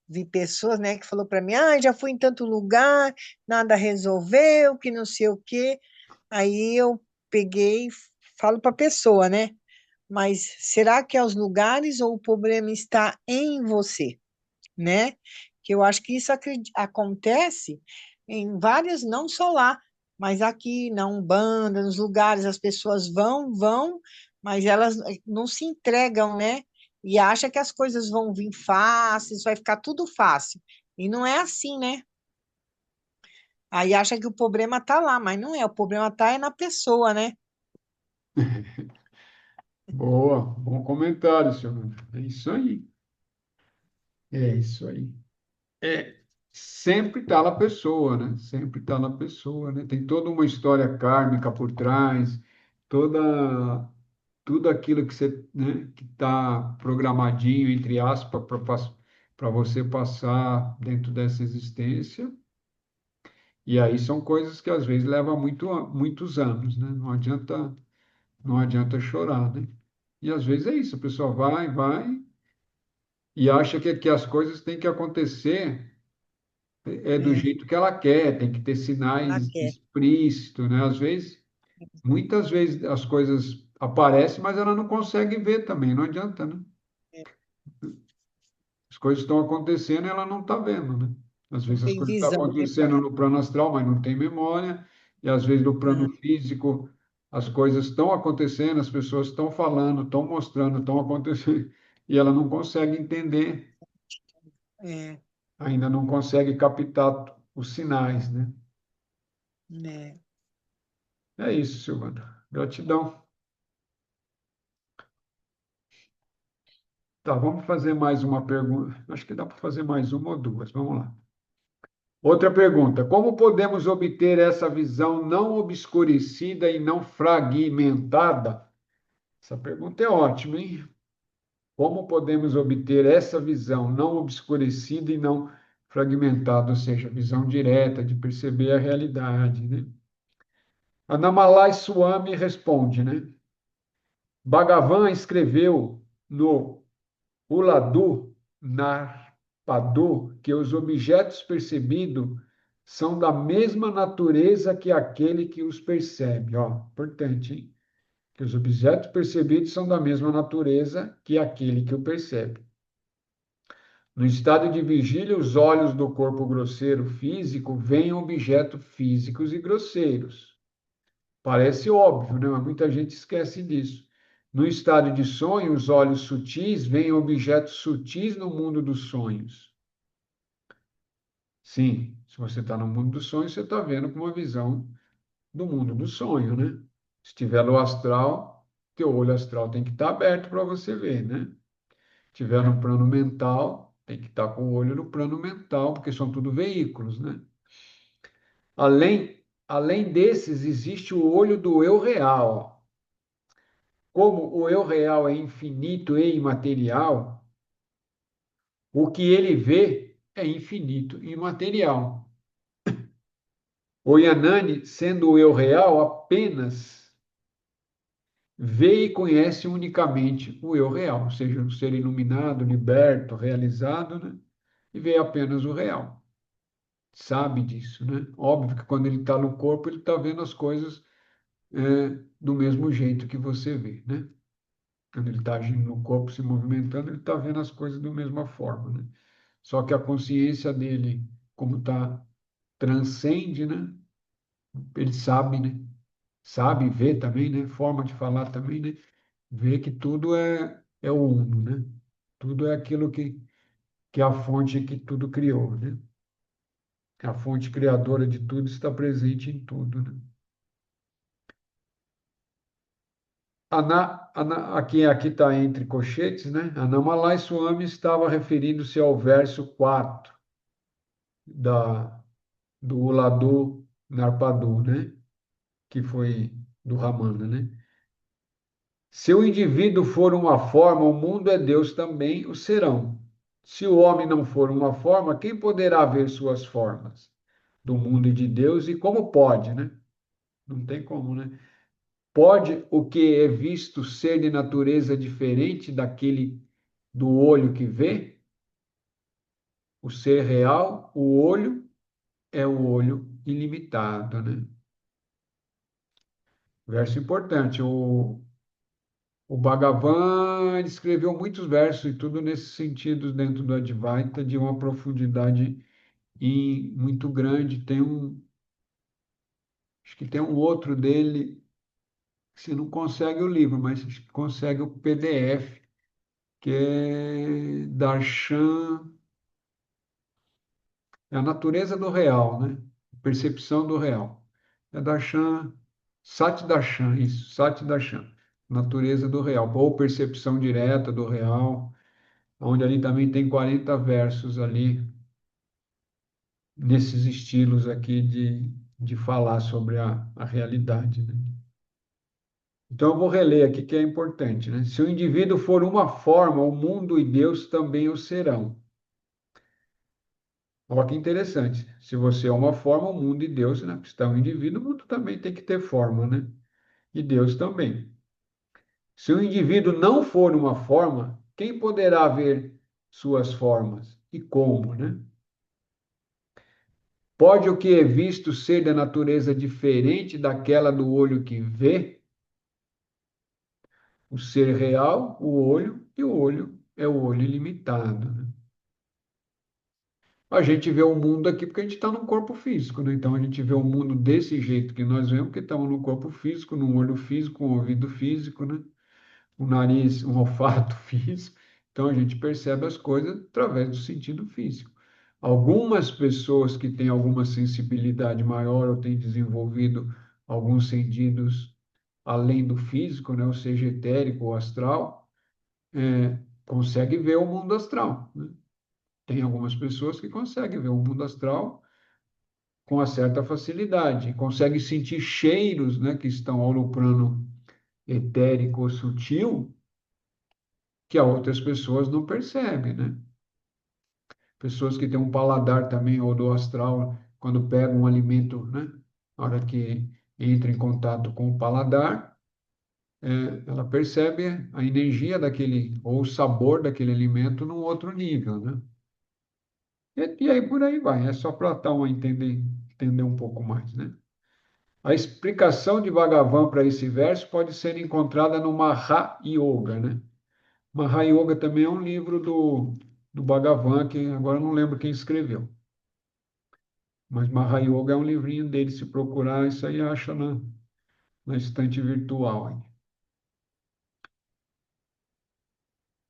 vi pessoas, né, que falou para mim, ah, já fui em tanto lugar, nada resolveu, que não sei o quê. Aí eu peguei e falo para a pessoa, né? Mas será que é os lugares ou o problema está em você? Né? Que eu acho que isso acontece em várias, não só lá, mas aqui na Umbanda, nos lugares, as pessoas vão, mas elas não se entregam, né? E acha que as coisas vão vir fáceis, vai ficar tudo fácil. E não é assim, né? Aí acha que o problema está lá, mas não é, o problema está é na pessoa, né? Boa, bom comentário, senhor. É isso aí. É isso aí. É, sempre está na pessoa, né? Sempre está na pessoa, né? Tem toda uma história kármica por trás, tudo aquilo que você, né, que está programadinho, entre aspas, para você passar dentro dessa existência. E aí são coisas que às vezes levam muitos anos, né? Não adianta chorar, né? E às vezes é isso, a pessoa vai e acha que as coisas têm que acontecer do É, jeito que ela quer, tem que ter ela sinais quer. explícitos, né? Às vezes, muitas vezes as coisas aparecem, mas ela não consegue ver também, não adianta, né? As coisas estão acontecendo e ela não está vendo, né? Às Não vezes as tem coisas estão visão, né, pai? acontecendo no plano astral, mas não tem memória, e às vezes no plano Ah, físico as coisas estão acontecendo, as pessoas estão falando, estão mostrando, estão acontecendo, e ela não consegue entender, é, ainda não consegue captar os sinais, né? né? É isso, Silvana. Gratidão. Tá, vamos fazer mais uma pergunta. Acho que dá para fazer mais uma ou duas. Vamos lá. Outra pergunta: como podemos obter essa visão não obscurecida e não fragmentada? Essa pergunta é ótima, hein? Como podemos obter essa visão não obscurecida e não fragmentada, ou seja, visão direta de perceber a realidade, né? Annamalai Swami responde, né? Bhagavan escreveu no Uladu Narpadu que os objetos percebidos são da mesma natureza que aquele que os percebe. Ó, importante, hein? Que os objetos percebidos são da mesma natureza que aquele que o percebe. No estado de vigília, os olhos do corpo grosseiro físico veem objetos físicos e grosseiros. Parece óbvio, né? Mas muita gente esquece disso. No estado de sonho, os olhos sutis veem objetos sutis no mundo dos sonhos. Sim, se você está no mundo dos sonhos, você está vendo com uma visão do mundo do sonho, né? Se tiver no astral, teu olho astral tem que estar aberto para você ver, né? Se tiver no plano mental, tem que estar com o olho no plano mental, porque são tudo veículos, né? Além desses, existe o olho do eu real. Como o eu real é infinito e imaterial, o que ele vê é infinito e imaterial. O Yanani, sendo o eu real, apenas vê e conhece unicamente o eu real, ou seja, o ser iluminado, liberto, realizado, né? E vê apenas o real. Sabe disso, né? Óbvio que quando ele está no corpo, ele está vendo as coisas do mesmo jeito que você vê, né? Quando ele está agindo no corpo, se movimentando, ele está vendo as coisas da mesma forma, né? Só que a consciência dele, como está, transcende, né? Ele sabe, né? Sabe, vê também, né? Forma de falar também, né? Vê que tudo é o uno, né? Tudo é aquilo que é a fonte que tudo criou, né? A fonte criadora de tudo está presente em tudo, né? Aqui está entre colchetes, né? Anamalai Swami estava referindo-se ao verso 4 do Uladu Narpadu, né? Que foi do Ramana, né? Se o indivíduo for uma forma, o mundo é Deus também o serão. Se o homem não for uma forma, quem poderá ver suas formas do mundo e de Deus e como pode, né? Não tem como, né? Pode o que é visto ser de natureza diferente daquele do olho que vê? O ser real, o olho é o olho ilimitado, né? Verso importante. O Bhagavan ele escreveu muitos versos e tudo nesse sentido dentro do Advaita de uma profundidade muito grande. Acho que tem um outro dele que você não consegue o livro, mas consegue o PDF, que é Darshan, é a natureza do real, né? Percepção do real. É Darshan, Sati Darshan, isso, Sati Darshan, natureza do real, ou percepção direta do real, onde ali também tem 40 versos ali, nesses estilos aqui de falar sobre a realidade, né? Então, eu vou reler aqui que é importante, né? Se o indivíduo for uma forma, o mundo e Deus também o serão. Olha que interessante. Se você é uma forma, o mundo e Deus, né? Se está um indivíduo, o mundo também tem que ter forma, né? E Deus também. Se o indivíduo não for uma forma, quem poderá ver suas formas? E como, né? Pode o que é visto ser de natureza diferente daquela do olho que vê? O ser real, o olho, e o olho é o olho ilimitado, né? A gente vê o mundo aqui porque a gente está no corpo físico, né? Então a gente vê o mundo desse jeito que nós vemos, porque estamos no corpo físico, no olho físico, um ouvido físico, né? Um nariz, um olfato físico. Então a gente percebe as coisas através do sentido físico. Algumas pessoas que têm alguma sensibilidade maior ou têm desenvolvido alguns sentidos além do físico, né? Ou seja, etérico ou astral, consegue ver o mundo astral, né? Tem algumas pessoas que conseguem ver o mundo astral com uma certa facilidade, conseguem sentir cheiros, né, que estão ao no plano etérico ou sutil, que as outras pessoas não percebem, né? Pessoas que têm um paladar também, ou do astral, quando pegam um alimento, né, na hora que entra em contato com o paladar, ela percebe a energia daquele, ou o sabor daquele alimento num outro nível, né? E aí por aí vai, é só para dar uma entender um pouco mais, né? A explicação de Bhagavan para esse verso pode ser encontrada no Maha Yoga, né? Maha Yoga também é um livro do Bhagavan, que agora eu não lembro quem escreveu. Mas Maha Yoga é um livrinho dele, se procurar, isso aí acha na estante virtual. Aí.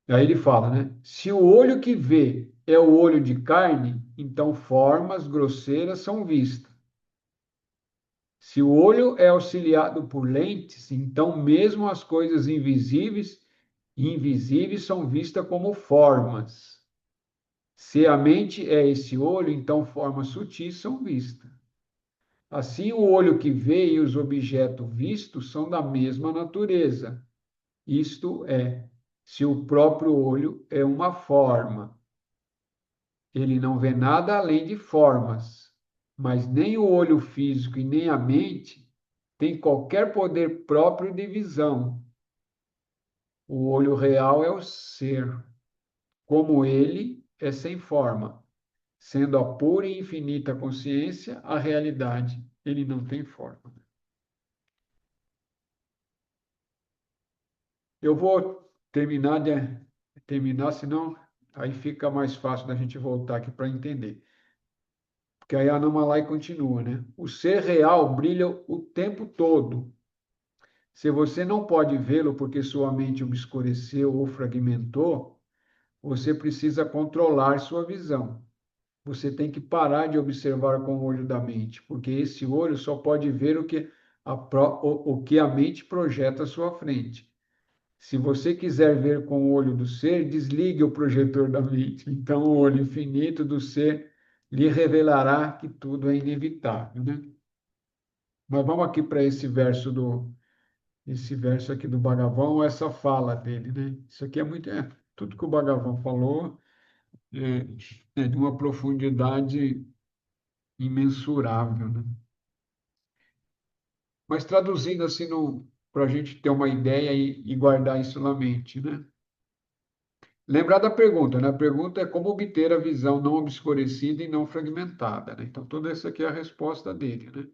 E aí ele fala, né? Se o olho que vê é o olho de carne, então formas grosseiras são vistas. Se o olho é auxiliado por lentes, então mesmo as coisas invisíveis são vistas como formas. Se a mente é esse olho, então formas sutis são vistas. Assim, o olho que vê e os objetos vistos são da mesma natureza. Isto é, se o próprio olho é uma forma, ele não vê nada além de formas, mas nem o olho físico e nem a mente têm qualquer poder próprio de visão. O olho real é o ser, como ele é sem forma, sendo a pura e infinita consciência a realidade. Ele não tem forma. Eu vou terminar, senão aí fica mais fácil da gente voltar aqui para entender. Porque aí a Anamalai continua, né? O ser real brilha o tempo todo. Se você não pode vê-lo porque sua mente obscureceu ou fragmentou, você precisa controlar sua visão. Você tem que parar de observar com o olho da mente, porque esse olho só pode ver o que a mente projeta à sua frente. Se você quiser ver com o olho do ser, desligue o projetor da mente. Então, o olho infinito do ser lhe revelará que tudo é inevitável, né? Mas vamos aqui para esse verso aqui do Bhagavan, essa fala dele, né? Isso aqui é muito, tudo que o Bhagavan falou é de uma profundidade imensurável, né? Mas traduzindo assim, para a gente ter uma ideia e guardar isso na mente, né? Lembrar da pergunta, né? A pergunta é como obter a visão não obscurecida e não fragmentada, né? Então, toda essa aqui é a resposta dele, né?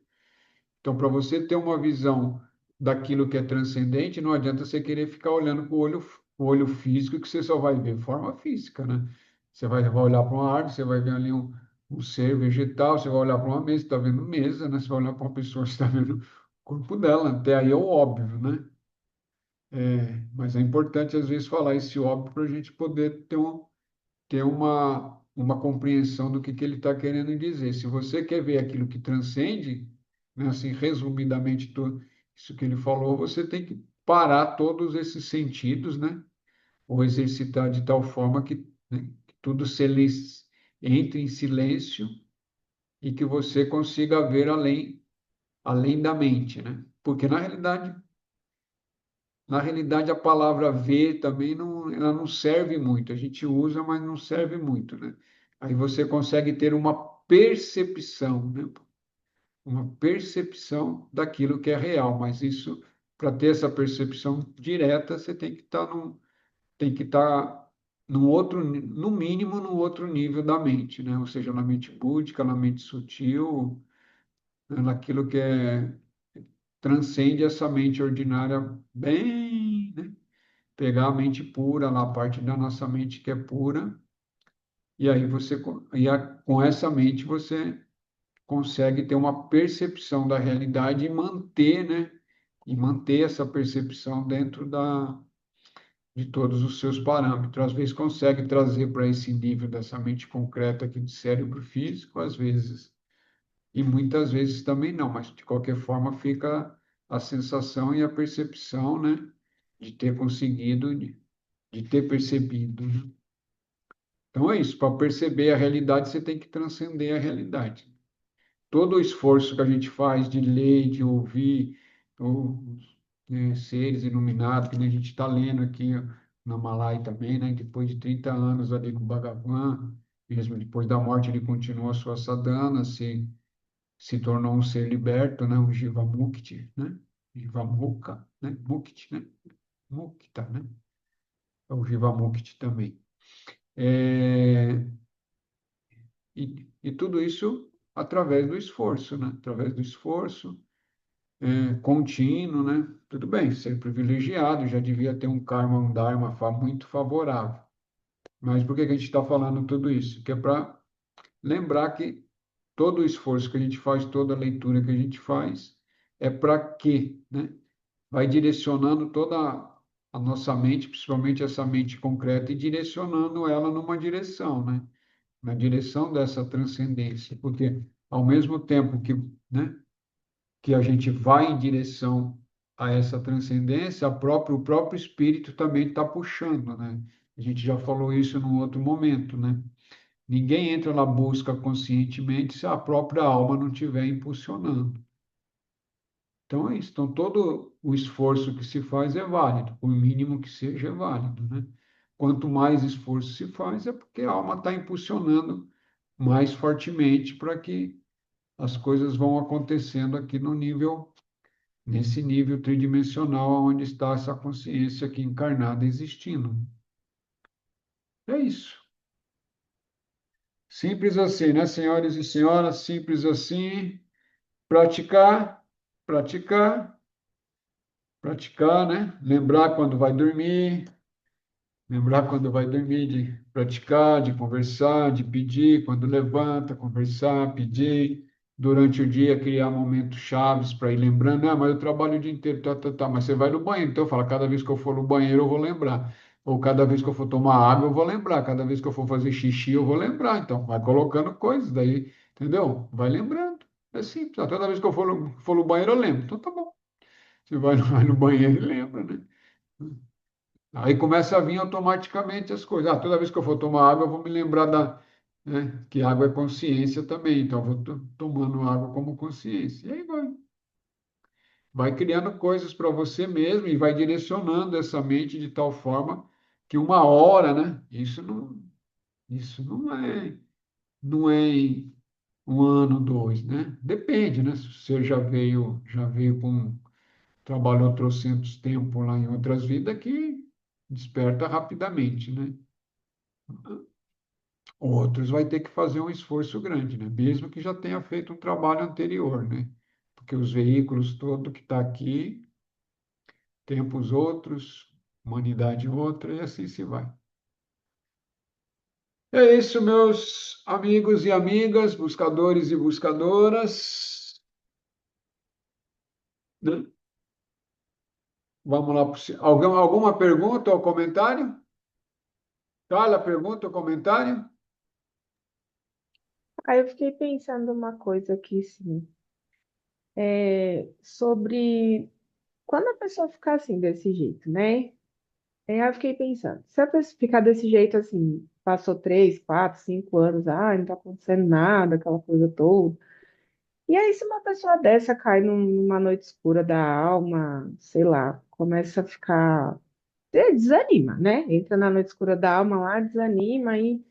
Então, para você ter uma visão daquilo que é transcendente, não adianta você querer ficar olhando com o olho físico, que você só vai ver forma física, né? Você vai olhar para uma árvore, você vai ver ali um ser vegetal, você vai olhar para uma mesa, você está vendo mesa, né? Você vai olhar para uma pessoa, você está vendo o corpo dela. Até aí é o óbvio, né? Mas é importante, às vezes, falar esse óbvio para a gente poder ter uma compreensão do que ele está querendo dizer. Se você quer ver aquilo que transcende, né, assim, resumidamente, tudo isso que ele falou, você tem que parar todos esses sentidos, né? Ou exercitar de tal forma né, que tudo entre em silêncio e que você consiga ver além da mente, né? Porque, na realidade, a palavra ver também ela não serve muito. A gente usa, mas não serve muito, né? Aí você consegue ter uma percepção, né? Uma percepção daquilo que é real, mas isso, para ter essa percepção direta, você tem que estar num outro, no mínimo, no outro nível da mente, né? Ou seja, na mente búdica, na mente sutil, né? Naquilo que transcende essa mente ordinária bem, né? Pegar a mente pura, lá a parte da nossa mente que é pura, e aí com essa mente você consegue ter uma percepção da realidade e manter, né? E manter essa percepção dentro de todos os seus parâmetros. Às vezes consegue trazer para esse nível dessa mente concreta aqui de cérebro físico, às vezes, e muitas vezes também não, mas de qualquer forma fica a sensação e a percepção, né? De ter conseguido, de ter percebido, né? Então é isso, para perceber a realidade, você tem que transcender a realidade. Todo o esforço que a gente faz de ler, de ouvir os seres iluminados, que nem a gente está lendo aqui na Malai também, né? Depois de 30 anos ali com o Bhagavan, mesmo depois da morte, ele continua a sua sadhana, se tornou um ser liberto, né? Um Jivamukti, né? Jivamukha, né? Mukti, né? Mukta, né? É o Jivamukti também. É, e tudo isso através do esforço, né? Através do esforço contínuo, né? Tudo bem, ser privilegiado, já devia ter um karma, um dharma muito favorável. Mas por que que a gente está falando tudo isso? Que é para lembrar que todo o esforço que a gente faz, toda a leitura que a gente faz, é para quê, né? Vai direcionando toda a nossa mente, principalmente essa mente concreta, e direcionando ela numa direção, né? Na direção dessa transcendência, porque ao mesmo tempo que, né, que a gente vai em direção a essa transcendência, o próprio espírito também está puxando, né? A gente já falou isso num outro momento, né? Ninguém entra na busca conscientemente se a própria alma não estiver impulsionando. Então é isso. Então todo o esforço que se faz é válido, o mínimo que seja é válido, né? Quanto mais esforço se faz, é porque a alma está impulsionando mais fortemente para que as coisas vão acontecendo aqui no nível, nesse nível tridimensional onde está essa consciência aqui encarnada existindo. É isso. Simples assim, né, senhores e senhoras? Simples assim. Praticar, praticar, praticar, né? Lembrar quando vai dormir de praticar, de conversar, de pedir, quando levanta, conversar, pedir. Durante o dia, criar momentos chaves para ir lembrando. Ah, mas eu trabalho o dia inteiro, tá, tá, tá. Mas você vai no banheiro, então fala, cada vez que eu for no banheiro, eu vou lembrar. Ou cada vez que eu for tomar água, eu vou lembrar. Cada vez que eu for fazer xixi, eu vou lembrar. Então, vai colocando coisas daí, entendeu? Vai lembrando. É simples. Ah, toda vez que eu for no banheiro, eu lembro. Então, tá bom. Você vai no banheiro e lembra, né? Aí começa a vir automaticamente as coisas. Ah, toda vez que eu for tomar água, eu vou me lembrar né, que água é consciência também. Então, eu vou tomando água como consciência. E aí vai criando coisas para você mesmo e vai direcionando essa mente de tal forma que uma hora, né? Isso não é em um ano, dois, né? Depende, né? Se você já veio com trabalhou trocentos tempo lá em outras vidas que desperta rapidamente, né? Outros vai ter que fazer um esforço grande, né? Mesmo que já tenha feito um trabalho anterior, né? Porque os veículos todo que está aqui, tempos outros, humanidade outra, e assim se vai. É isso, meus amigos e amigas, buscadores e buscadoras, né? Vamos lá. Alguma pergunta ou comentário? Carla, pergunta ou comentário? Aí eu fiquei pensando uma coisa aqui, sim, sobre quando a pessoa ficar assim, desse jeito, né? Aí eu fiquei pensando, se a pessoa ficar desse jeito assim, passou 3, 4, 5 anos, não tá acontecendo nada, aquela coisa toda. E aí, se uma pessoa dessa cai numa noite escura da alma, sei lá, começa a ficar. Desanima, né? Entra na noite escura da alma lá, desanima e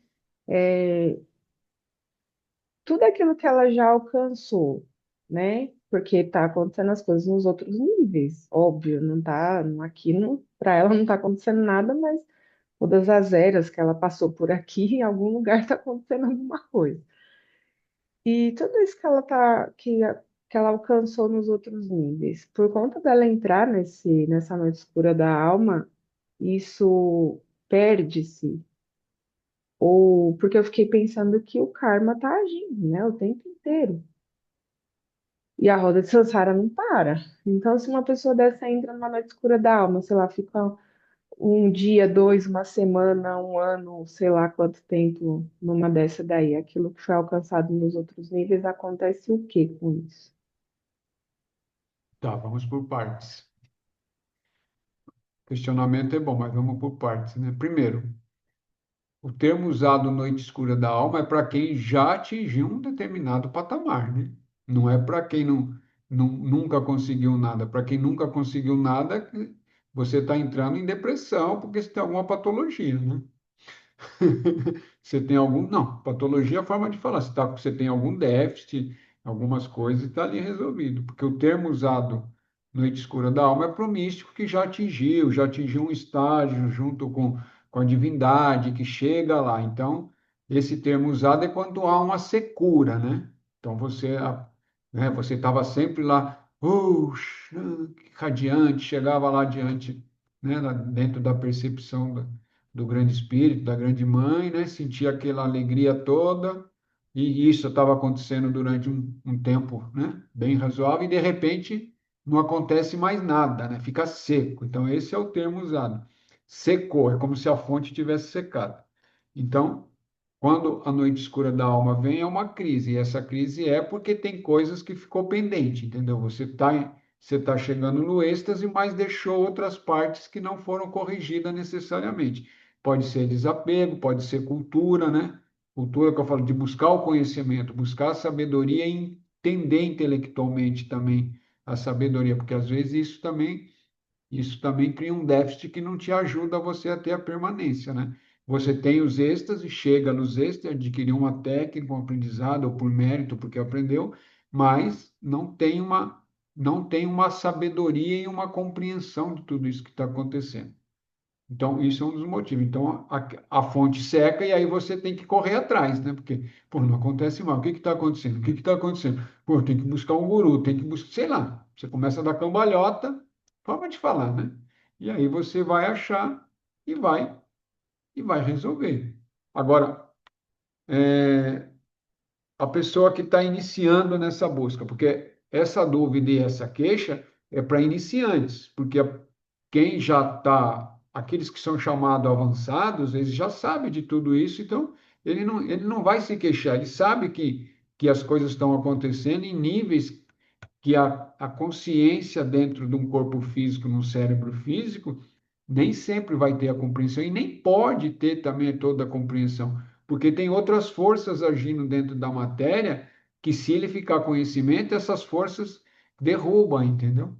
tudo aquilo que ela já alcançou, né? Porque tá acontecendo as coisas nos outros níveis, óbvio, não tá, aqui não, para ela não tá acontecendo nada, mas todas as eras que ela passou por aqui, em algum lugar tá acontecendo alguma coisa. E tudo isso que ela que ela alcançou nos outros níveis, por conta dela entrar nessa noite escura da alma, isso perde-se. Ou porque eu fiquei pensando que o karma tá agindo, né, o tempo inteiro. E a roda de samsara não para. Então, se uma pessoa dessa entra numa noite escura da alma, sei lá, fica um dia, dois, uma semana, um ano, sei lá quanto tempo numa dessa daí, aquilo que foi alcançado nos outros níveis, acontece o quê com isso? Tá, vamos por partes. Questionamento é bom, mas vamos por partes, né? Primeiro, o termo usado noite escura da alma é para quem já atingiu um determinado patamar, né? Não é para quem nunca conseguiu nada. Para quem nunca conseguiu nada, você está entrando em depressão porque você tem alguma patologia, né? Você tem algum. Não, patologia é a forma de falar. Você tem algum déficit, algumas coisas e está ali resolvido. Porque o termo usado noite escura da alma é para o místico que já atingiu um estágio junto com a divindade, que chega lá. Então, esse termo usado é quando há uma secura, né? Então, você estava sempre lá, radiante, chegava lá diante, né, dentro da percepção do grande espírito, da grande mãe, né? Sentia aquela alegria toda, e isso estava acontecendo durante um tempo, né? Bem razoável, e de repente não acontece mais nada, né? Fica seco. Então, esse é o termo usado. Secou, é como se a fonte tivesse secado. Então, quando a noite escura da alma vem, é uma crise. E essa crise é porque tem coisas que ficou pendente, entendeu? Você tá chegando no êxtase, mas deixou outras partes que não foram corrigidas necessariamente. Pode ser desapego, pode ser cultura, né? Cultura que eu falo de buscar o conhecimento, buscar a sabedoria e entender intelectualmente também a sabedoria, porque às vezes isso também cria um déficit que não te ajuda você a ter a permanência, né? Você tem os êxtases, chega nos êxtases, adquiriu uma técnica, um aprendizado, ou por mérito, porque aprendeu, mas não tem uma sabedoria e uma compreensão de tudo isso que está acontecendo. Então, isso é um dos motivos. Então, a fonte seca e aí você tem que correr atrás, né? Porque, pô, não acontece mais. O que está acontecendo? O que está acontecendo? Pô, tem que buscar um guru, tem que buscar, sei lá. Você começa a dar cambalhota, forma de falar, né? E aí você vai achar e vai resolver. Agora, a pessoa que está iniciando nessa busca, porque essa dúvida e essa queixa é para iniciantes, porque quem já está, aqueles que são chamados avançados, eles já sabem de tudo isso, então ele não vai se queixar, ele sabe que as coisas estão acontecendo em níveis que a consciência dentro de um corpo físico, num cérebro físico, nem sempre vai ter a compreensão e nem pode ter também toda a compreensão, porque tem outras forças agindo dentro da matéria que, se ele ficar conhecimento, essas forças derrubam, entendeu?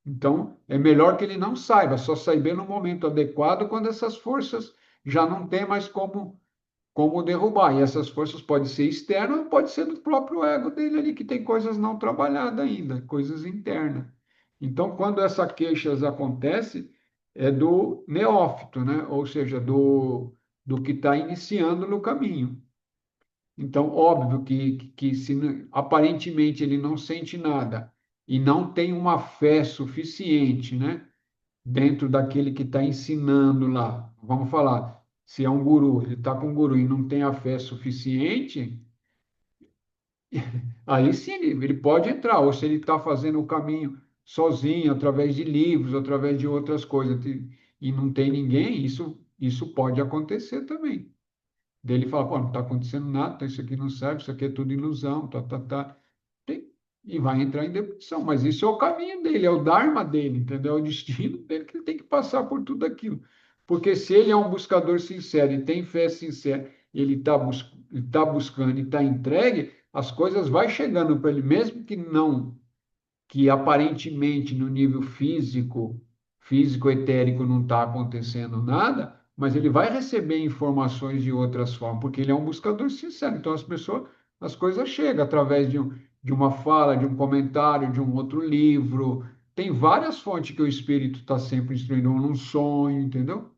Então, é melhor que ele não saiba, só saber no momento adequado, quando essas forças já não tem mais como derrubar. E essas forças podem ser externas ou pode ser do próprio ego dele ali, que tem coisas não trabalhadas ainda, coisas internas. Então, quando essa queixas acontece, é do neófito, né? Ou seja, do que está iniciando no caminho. Então, óbvio que se aparentemente ele não sente nada e não tem uma fé suficiente, né? Dentro daquele que está ensinando lá. Vamos falar, se é um guru, ele está com um guru e não tem a fé suficiente, aí sim ele pode entrar, ou se ele está fazendo o caminho sozinho, através de livros, através de outras coisas, e não tem ninguém, isso pode acontecer também. Dele fala, pô, não está acontecendo nada, isso aqui não serve, isso aqui é tudo ilusão, tá. Tem- E vai entrar em depressão, mas isso é o caminho dele, é o dharma dele, entendeu? É o destino dele que ele tem que passar por tudo aquilo. Porque se ele é um buscador sincero e tem fé sincera, ele está buscando e está entregue, as coisas vai chegando para ele, mesmo que aparentemente no nível físico etérico não está acontecendo nada, mas ele vai receber informações de outras formas, porque ele é um buscador sincero. Então as coisas chegam através de uma fala, de um comentário, de um outro livro. Tem várias fontes que o espírito está sempre instruindo, ou num sonho, entendeu?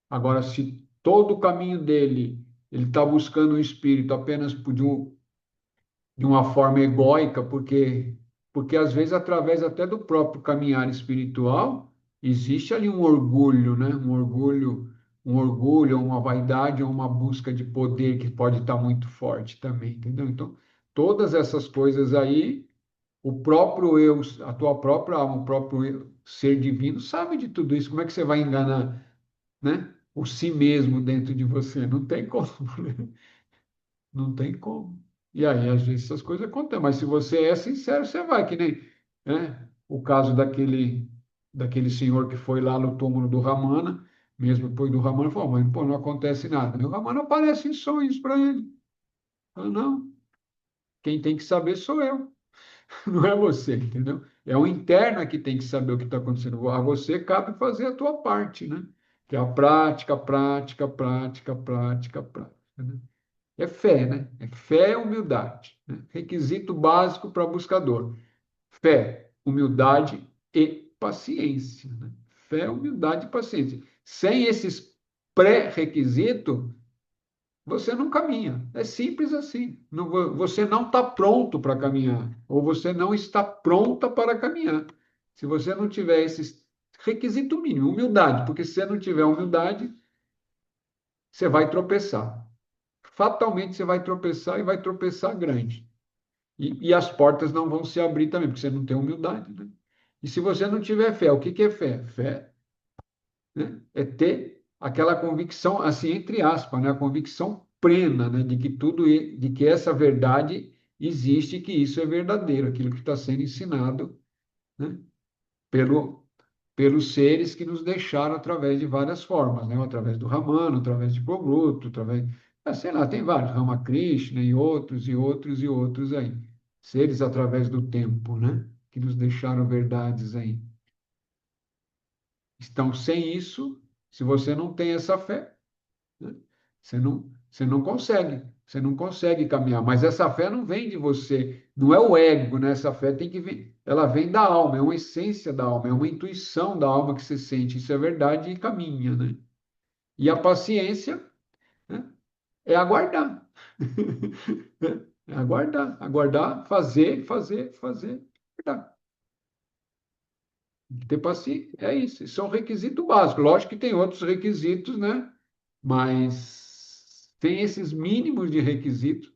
Agora, se todo o caminho dele, ele está buscando o espírito apenas de uma forma egóica, porque às vezes, através até do próprio caminhar espiritual, existe ali um orgulho, né? Um orgulho, uma vaidade, ou uma busca de poder que pode estar muito forte também, entendeu? Então, todas essas coisas aí, o próprio eu, a tua própria alma, o próprio ser divino sabe de tudo isso. Como é que você vai enganar, né? O si mesmo dentro de você? Não tem como, né? Não tem como. E aí, às vezes, essas coisas acontecem, mas se você é sincero, você vai, que nem, né, o caso daquele senhor que foi lá no túmulo do Ramana, mesmo depois do Ramana, falou, mas pô, não acontece nada. E o Ramana aparece em sonhos para ele. Fala, não, quem tem que saber sou eu, não é você, entendeu? É o interno que tem que saber o que está acontecendo. A você cabe fazer a tua parte, né? Que é a prática, prática, prática, prática, prática, né? É fé, né? É fé e humildade, né? Requisito básico para buscador. Fé, humildade e paciência, né? Fé, humildade e paciência. Sem esses pré-requisitos, você não caminha. É simples assim. Você não está pronto para caminhar, ou você não está pronta para caminhar. Se você não tiver esses requisito mínimo, humildade, porque se você não tiver humildade, você vai tropeçar. Fatalmente você vai tropeçar e vai tropeçar grande. E as portas não vão se abrir também, porque você não tem humildade, né? E se você não tiver fé, o que é fé? Fé, né, é ter aquela convicção, assim, entre aspas, né? A convicção plena, né? De que de que essa verdade existe, que isso é verdadeiro, aquilo que está sendo ensinado, né? Pelo, pelos seres que nos deixaram através de várias formas, né? Através do Ramana, através de Progluto, através, sei lá, tem vários, Ramakrishna e outros, e outros, e outros aí. Seres através do tempo, né? Que nos deixaram verdades aí. Então, sem isso, se você não tem essa fé, né? Você não consegue caminhar. Mas essa fé não vem de você, não é o ego, né? Essa fé tem que vir, ela vem da alma, é uma essência da alma, é uma intuição da alma que você sente, isso é verdade e caminha, né? E a paciência, né? É aguardar. É aguardar, aguardar, fazer, aguardar. Ter paciência, é isso. Isso é um requisito básico. Lógico que tem outros requisitos, né? Mas tem esses mínimos de requisitos,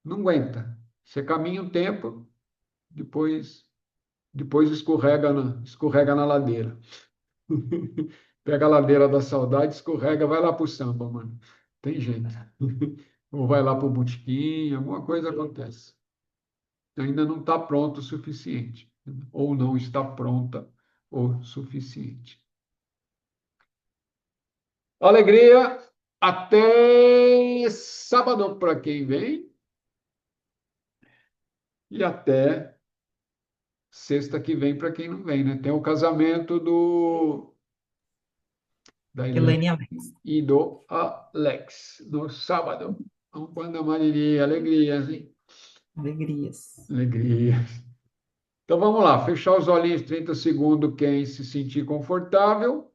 não aguenta. Você caminha um tempo, depois escorrega na ladeira. Pega a ladeira da saudade, escorrega, vai lá pro samba, mano. Tem jeito. Ou vai lá pro botequim, alguma coisa acontece. Ainda não está pronto o suficiente. Ou não está pronta o suficiente. Alegria, até sábado para quem vem e até sexta que vem para quem não vem, né? Tem o casamento da Helene Helene Alex. e do Alex no sábado. Então, quando a Marilia, alegrias, hein? Alegrias. Alegrias. Então vamos lá, fechar os olhinhos 30 segundos, quem se sentir confortável.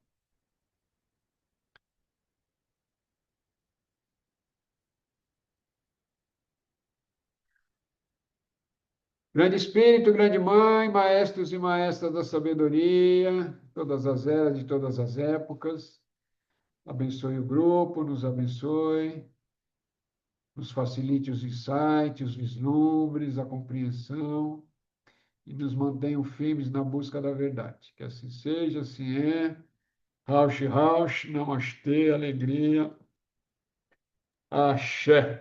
Grande Espírito, grande Mãe, maestros e maestras da sabedoria, todas as eras, de todas as épocas, abençoe o grupo, nos abençoe, nos facilite os insights, os vislumbres, a compreensão e nos mantenham firmes na busca da verdade. Que assim seja, assim é. Raush, Raush, Namastê, alegria. Axé.